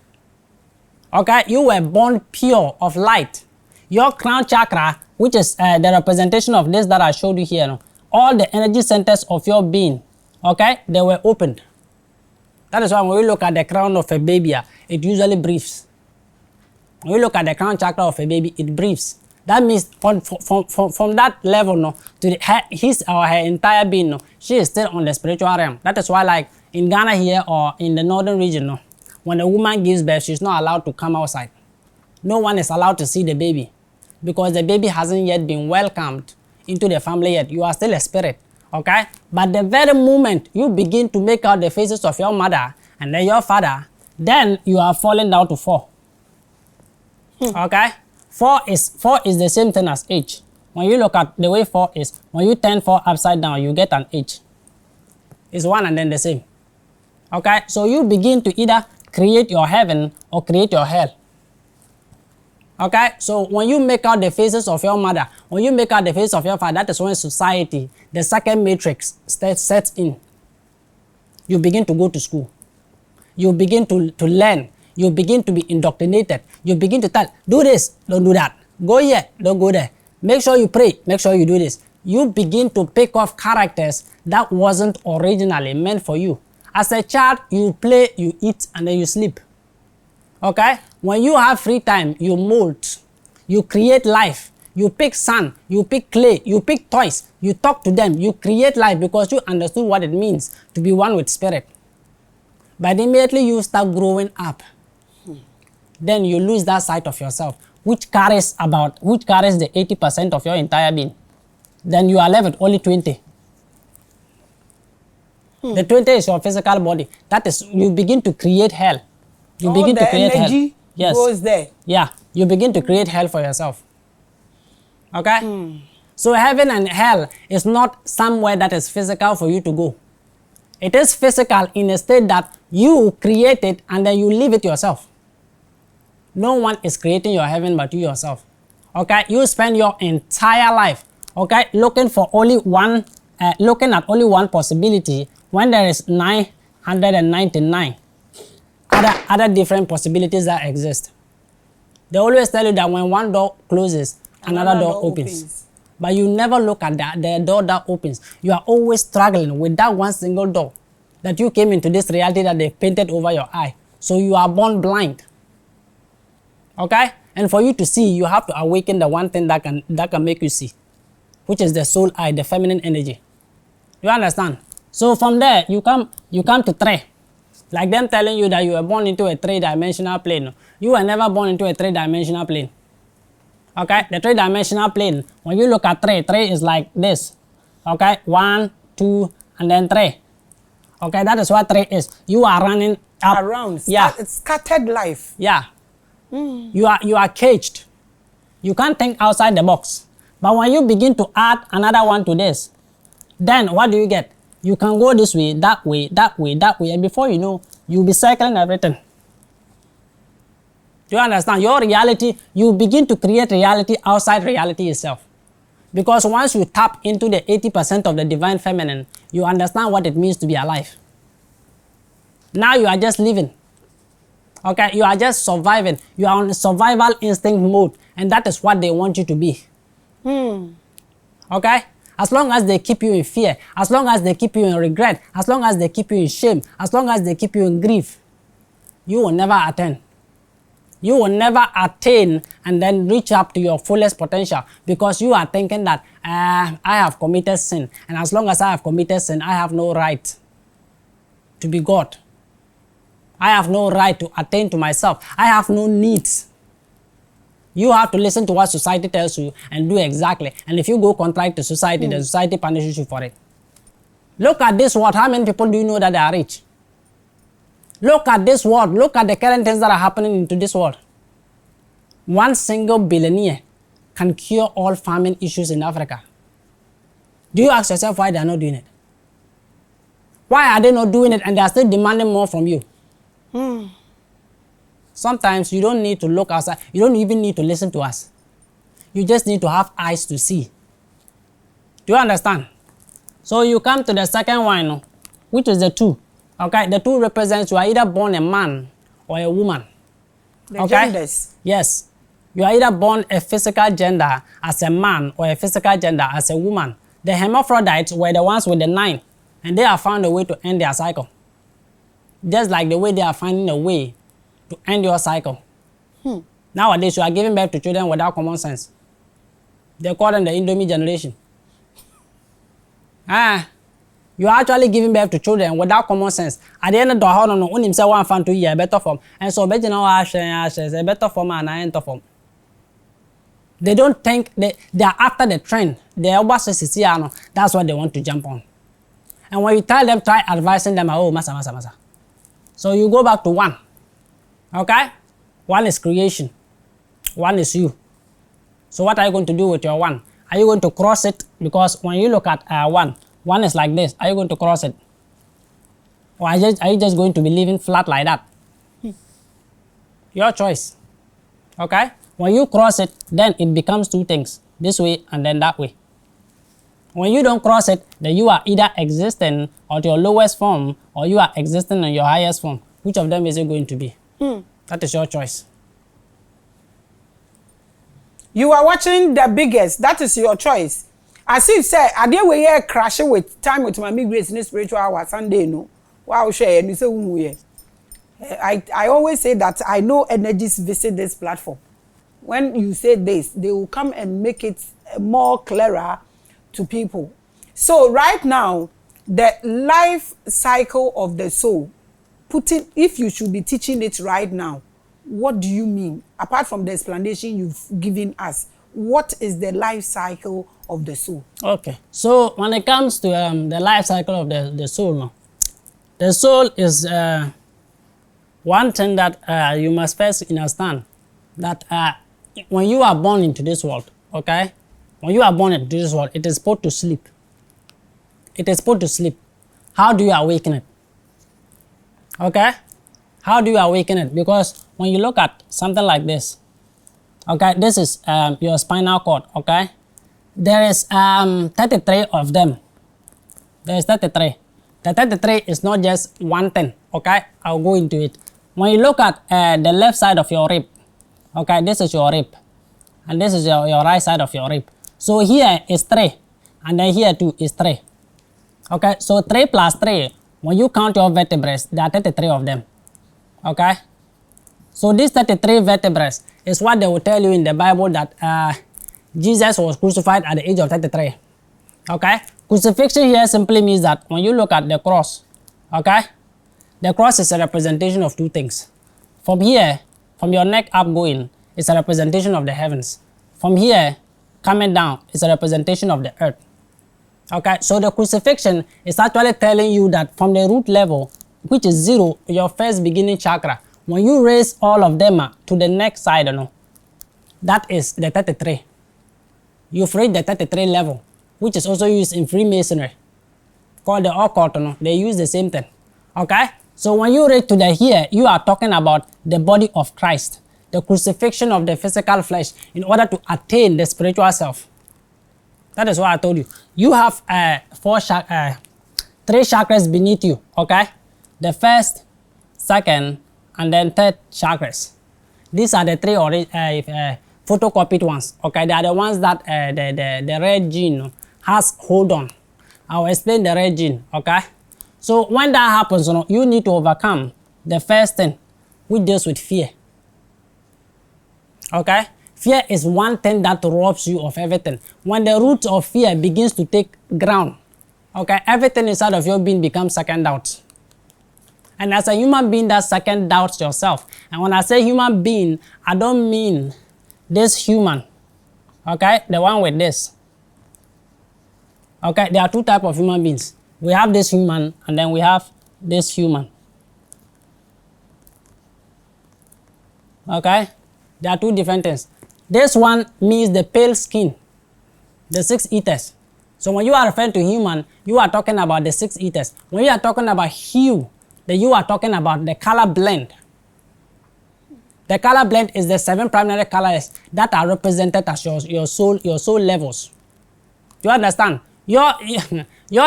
Okay, you were born pure of light. Your crown chakra, which is the representation of this that I showed you here, no? All the energy centers of your being, okay, they were opened. That is why when we look at the crown of a baby, it usually breathes. When we look at the crown chakra of a baby, it breathes. That means from that level, no, to his or her entire being, no, she is still on the spiritual realm. That is why, like in Ghana here or in the northern region, no, when a woman gives birth, she's not allowed to come outside. No one is allowed to see the baby because the baby hasn't yet been welcomed into the family yet. You are still a spirit, okay? But the very moment you begin to make out the faces of your mother and then your father, then you are falling down to 4. Okay? 4 is the same thing as H. When you look at the way 4 is, when you turn 4 upside down, you get an H. It's one and then the same. Okay? So you begin to either create your heaven or create your hell. Okay? So when you make out the faces of your mother, when you make out the face of your father, that is when society, the second matrix, sets in. You begin to go to school. You begin to learn. You begin to be indoctrinated. You begin to tell, do this, don't do that. Go here, don't go there. Make sure you pray, make sure you do this. You begin to pick off characters that wasn't originally meant for you. As a child, you play, you eat, and then you sleep. Okay? When you have free time, you mold. You create life. You pick sand, you pick clay, you pick toys. You talk to them. You create life because you understood what it means to be one with spirit. But immediately you start growing up. Then you lose that side of yourself, which carries the 80% of your entire being. Then you are left with only 20. The 20 is your physical body. That is, you begin to create hell. You begin to create hell. Yes. Goes there. Yeah, you begin to create hell for yourself. Okay? So heaven and hell is not somewhere that is physical for you to go. It is physical in a state that you create it and then you live it yourself. No one is creating your heaven but you yourself. Okay? You spend your entire life, okay, looking at only one possibility when there is 999 other different possibilities that exist. They always tell you that when one door closes, another door opens. But you never look at the door that opens. You are always struggling with that one single door that you came into this reality that they painted over your eye. So you are born blind. Okay? And for you to see, you have to awaken the one thing that can make you see, which is the soul eye, the feminine energy. You understand? So from there, you come to 3. Like them telling you that you were born into a 3-dimensional plane. You were never born into a 3-dimensional plane. Okay? The 3-dimensional plane, when you look at 3 is like this. Okay? 1, 2, and then 3. Okay? That is what 3 is. You are running up. Around. Yeah. It's scattered life. Yeah. You are caged. You can't think outside the box. But when you begin to add another one to this, then what do you get? You can go this way, that way, that way, that way, and before you know, you'll be circling everything. Do you understand? Your reality, you begin to create reality outside reality itself. Because once you tap into the 80% of the divine feminine, you understand what it means to be alive. Now you are just living. Okay, you are just surviving. You are on survival instinct mode, and that is what they want you to be. Okay? As long as they keep you in fear, as long as they keep you in regret, as long as they keep you in shame, as long as they keep you in grief, you will never attain. You will never attain and then reach up to your fullest potential because you are thinking that I have committed sin, and as long as I have committed sin, I have no right to be God. I have no right to attain to myself. I have no needs. You have to listen to what society tells you and do exactly. And if you go contrary to society, the society punishes you for it. Look at this world. How many people do you know that they are rich? Look at this world. Look at the current things that are happening into this world. One single billionaire can cure all famine issues in Africa. Do you ask yourself why they are not doing it? Why are they not doing it and they are still demanding more from you? Sometimes you don't need to look outside. You don't even need to listen to us. You just need to have eyes to see. Do you understand? So you come to the second one, which is the 2. Okay, the 2 represents you are either born a man or a woman. The genders. Yes. You are either born a physical gender as a man or a physical gender as a woman. The hermaphrodites were the ones with the 9, and they have found a way to end their cycle. Just like the way they are finding a way to end your cycle. Nowadays, you are giving birth to children without common sense. They call them the Indomie generation. You are actually giving birth to children without common sense. At the end of the day, no one himself one fan to year better form. And so better now ashes a better form and I enter form. They don't think they are after the trend. They are that's what they want to jump on. And when you tell them, try advising them, oh, masa. So you go back to 1. Okay? 1 is creation. 1 is you. So what are you going to do with your 1? Are you going to cross it? Because when you look at 1 is like this. Are you going to cross it? Or are you just going to be living flat like that? Your choice. Okay? When you cross it, then it becomes 2 things. This way and then that way. When you don't cross it, then you are either existing at your lowest form or you are existing in your highest form. Which of them is it going to be? That is your choice. You are watching The Biggest. That is your choice. As if say, I did we here crashing with time with my grace in spiritual hour Sunday, no. Wow, share and you say, I always say that I know energies visit this platform. When you say this, they will come and make it more clearer to people. So right now, the life cycle of the soul, if you should be teaching it right now, what do you mean? Apart from the explanation you've given us, what is the life cycle of the soul? Okay. So when it comes to the life cycle of the soul, no? The soul is one thing that you must first understand, that when you are born into this world, okay? When you are born into this world, it is supposed to sleep. It is supposed to sleep. How do you awaken it? Okay? How do you awaken it? Because when you look at something like this, okay, this is your spinal cord, okay? There is 33 of them. There is 33. The 33 is not just one thing, okay? I'll go into it. When you look at the left side of your rib, okay, this is your rib. And this is your right side of your rib. So here is 3. And then here too is 3. Okay, so 3 plus 3, when you count your vertebrae, there are 33 of them. Okay? So these 33 vertebrae is what they will tell you in the Bible that Jesus was crucified at the age of 33. Okay? Crucifixion here simply means that when you look at the cross, okay, the cross is a representation of 2 things. From here, from your neck up going, it's a representation of the heavens. From here, coming down, it's a representation of the earth. Okay, so the crucifixion is actually telling you that from the root level, which is 0, your first beginning chakra, when you raise all of them to the next side, that is the 33. You've reached the 33 level, which is also used in Freemasonry, called the occult. They use the same thing. Okay, so when you reach to the here, you are talking about the body of Christ, the crucifixion of the physical flesh in order to attain the spiritual self. That is what I told you. You have 3 chakras beneath you, okay? The first, second, and then 3rd chakras. These are the 3 photocopied ones, okay? They are the ones that the red gene has hold on. I'll explain the red gene, okay? So when that happens, you need to overcome the first thing, which deals with fear. Okay? Fear is one thing that robs you of everything. When the root of fear begins to take ground, okay, everything inside of your being becomes second doubt. And as a human being, that second doubts yourself. And when I say human being, I don't mean this human, okay, the one with this. Okay, there are 2 types of human beings. We have this human, and then we have this human. Okay, there are 2 different things. This one means the pale skin, the 6 eaters. So when you are referring to human, you are talking about the 6 eaters. When you are talking about hue, then you are talking about the color blend. The color blend is the 7 primary colors that are represented as your soul levels. Do you understand? Your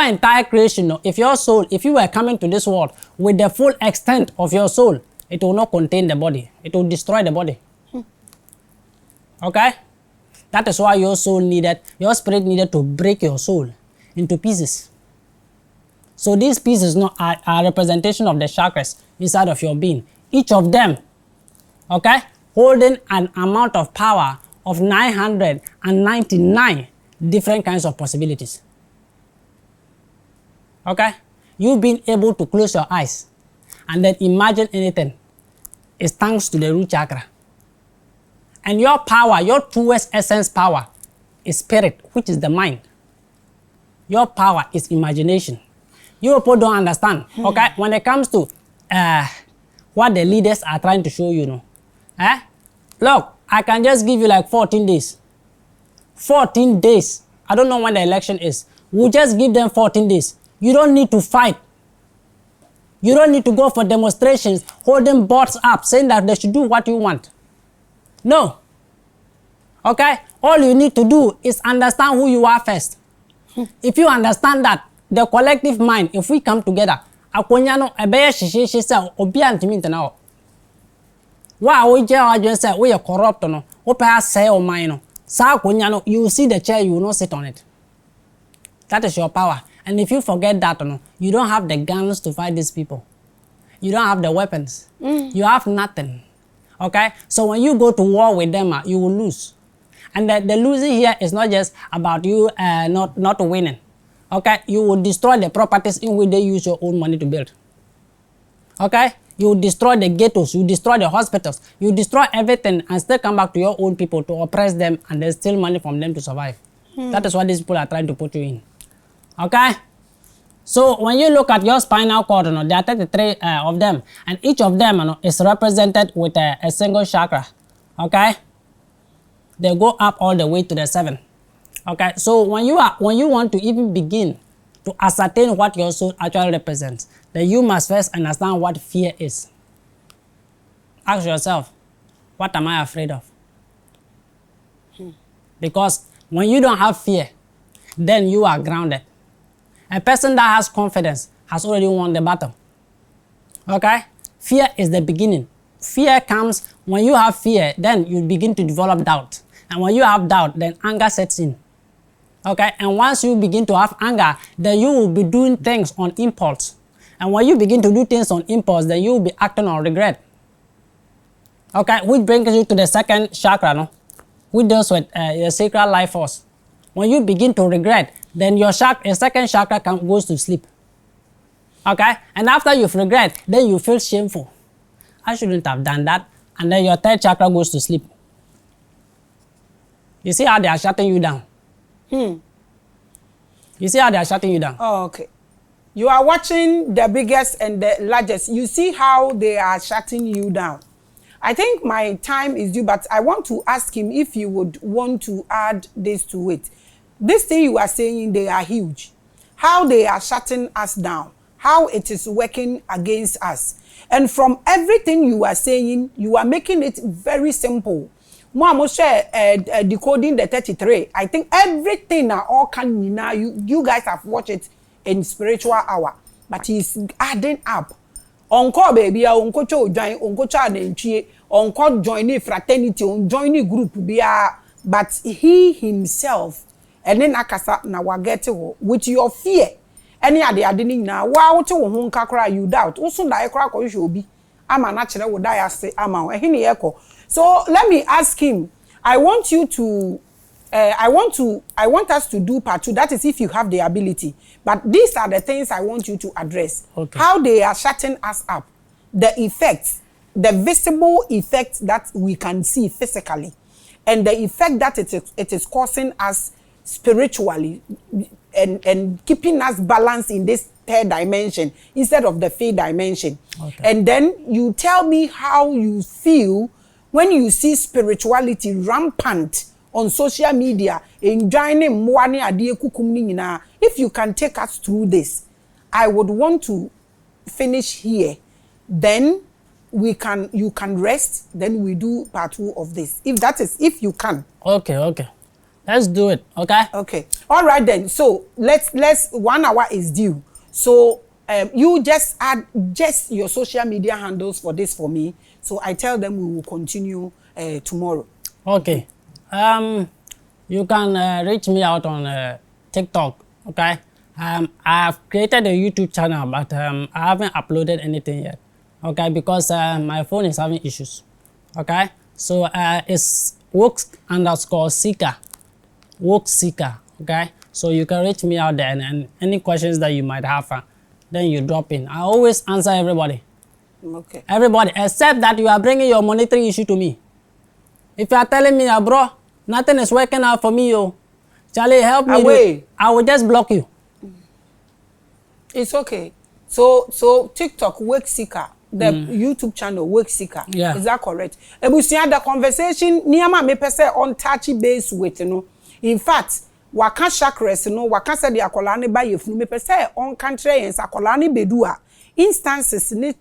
entire creation, if your soul, if you were coming to this world with the full extent of your soul, It will not contain the body. It will destroy the body. Okay? That is why your spirit needed to break your soul into pieces. So these pieces are a representation of the chakras inside of your being. Each of them, okay, holding an amount of power of 999 different kinds of possibilities. Okay? You being able to close your eyes and then imagine anything is thanks to the root chakra. And your power, your truest essence power, is spirit, which is the mind. Your power is imagination. You people don't understand, okay? When it comes to what the leaders are trying to show you, look, I can just give you like 14 days. 14 days. I don't know when the election is. We'll just give them 14 days. You don't need to fight. You don't need to go for demonstrations, holding boards up, saying that they should do what you want. No. Okay? All you need to do is understand who you are first. If you understand that, the collective mind, if we come together, akonyano ebeye shishishi se obi antimi ntena. Wa oje ajo say we are corrupt no. Opa say o mind no. Sa akonyano, you see the chair, you will not sit on it. That is your power. And if you forget that no, you don't have the guns to fight these people. You don't have the weapons. You have nothing. Okay? So when you go to war with them, you will lose. And the losing here is not just about you not winning. Okay? You will destroy the properties in which they use your own money to build. Okay? You will destroy the ghettos, you destroy the hospitals, you destroy everything and still come back to your own people to oppress them and then steal money from them to survive. That is what these people are trying to put you in. Okay? So when you look at your spinal cord, there are 33 of them, and each of them is represented with a single chakra. Okay? They go up all the way to the 7. Okay? So when you want to even begin to ascertain what your soul actually represents, then you must first understand what fear is. Ask yourself, what am I afraid of? Because when you don't have fear, then you are grounded. A person that has confidence has already won the battle. Okay? Fear is the beginning. Fear comes when you have fear, then you begin to develop doubt. And when you have doubt, then anger sets in. Okay? And once you begin to have anger, then you will be doing things on impulse. And when you begin to do things on impulse, then you will be acting on regret. Okay? Which brings you to the second chakra, no? Which deals with your sacral life force. When you begin to regret, then your second chakra goes to sleep. Okay? And after you've regret, then you feel shameful. I shouldn't have done that. And then your third chakra goes to sleep. You see how they are shutting you down? You see how they are shutting you down? Oh, okay. You are watching the biggest and the largest. You see how they are shutting you down. I think my time is due, but I want to ask him if you would want to add this to it. This thing you are saying, they are huge. How they are shutting us down. How it is working against us. And from everything you are saying, you are making it very simple. Decoding the 33. I think everything are all can now. You guys have watched it in spiritual hour, but he's adding up. Onko baby, onko cho join, onko cha nenchie, onko join fraternity, on join group bia, but he himself, and then akasa na wagete with your fear. Any ade adini na wa wote wo ho kakra you doubt. Also na ekra ko hwe ama na kire wo die ase ama wo ehini yeko. So let me ask him. I want us to do part 2. That is if you have the ability. But these are the things I want you to address. Okay. How they are shutting us up. The effects, the visible effects that we can see physically. And the effect that it is causing us spiritually and keeping us balanced in this third dimension instead of the fifth dimension. Okay. And then you tell me how you feel when you see spirituality rampant on social media, enjoying mwani adie kukumni nyina. If you can take us through this, I would want to finish here. Then you can rest. Then we do part 2 of this. If you can. Okay. Let's do it. Okay. Okay. All right then. So let's 1 hour is due. So you just add just your social media handles for this for me. So I tell them we will continue tomorrow. Okay. You can reach me out on TikTok. Okay. I've created a YouTube channel, but I haven't uploaded anything yet. Okay, because my phone is having issues. Okay, so it's woke_seeker, woke seeker. Okay, so you can reach me out there, and any questions that you might have, then you drop in. I always answer everybody. Okay. Everybody, except that you are bringing your monetary issue to me. If you are telling me, bro, nothing is working out for me, yo, Charlie, help me. I will just block you. It's okay. So TikTok Wake Seeker, the YouTube channel Wake Seeker. Yeah. Is that correct? Ebusia, the conversation niyama me pese on touchy base with, you know. In fact, waka chakras, you know, waka se di akola ne ba yefunu me pese on country yens akola ne bedua. Instances ni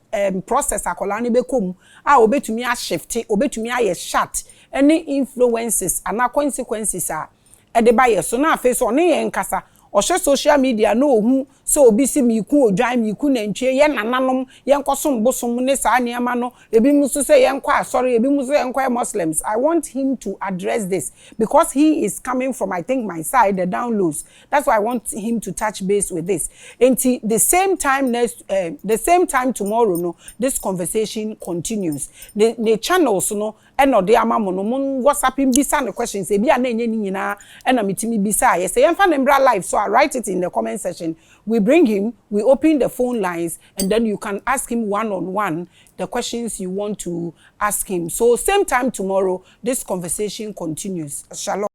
process akola ne bekom a obetumi a shifte, obetumi a ye shut any influences and consequences are ede ba ye so na afi so ne ye nkasa o social media no ohu so obi si mi ku odwan mi ku nantwie ye nananom ye nkosom bosom ne sa niama no ebi musu se ye nkwa sorry ebi musu ye nkwa Muslims. I want him to address this because he is coming from, I think, my side, the downloads. That's why I want him to touch base with this. Until the same time tomorrow, no, this conversation continues. The channels, no, and no, the amamo no mun WhatsApp bisa no questions. Ebi a na enye ni nyina na mitimi bisa. Yes, yemfa nembra live. So I write it in the comment section. We bring him, we open the phone lines, and then you can ask him one-on-one the questions you want to ask him. So same time tomorrow, this conversation continues. Shalom.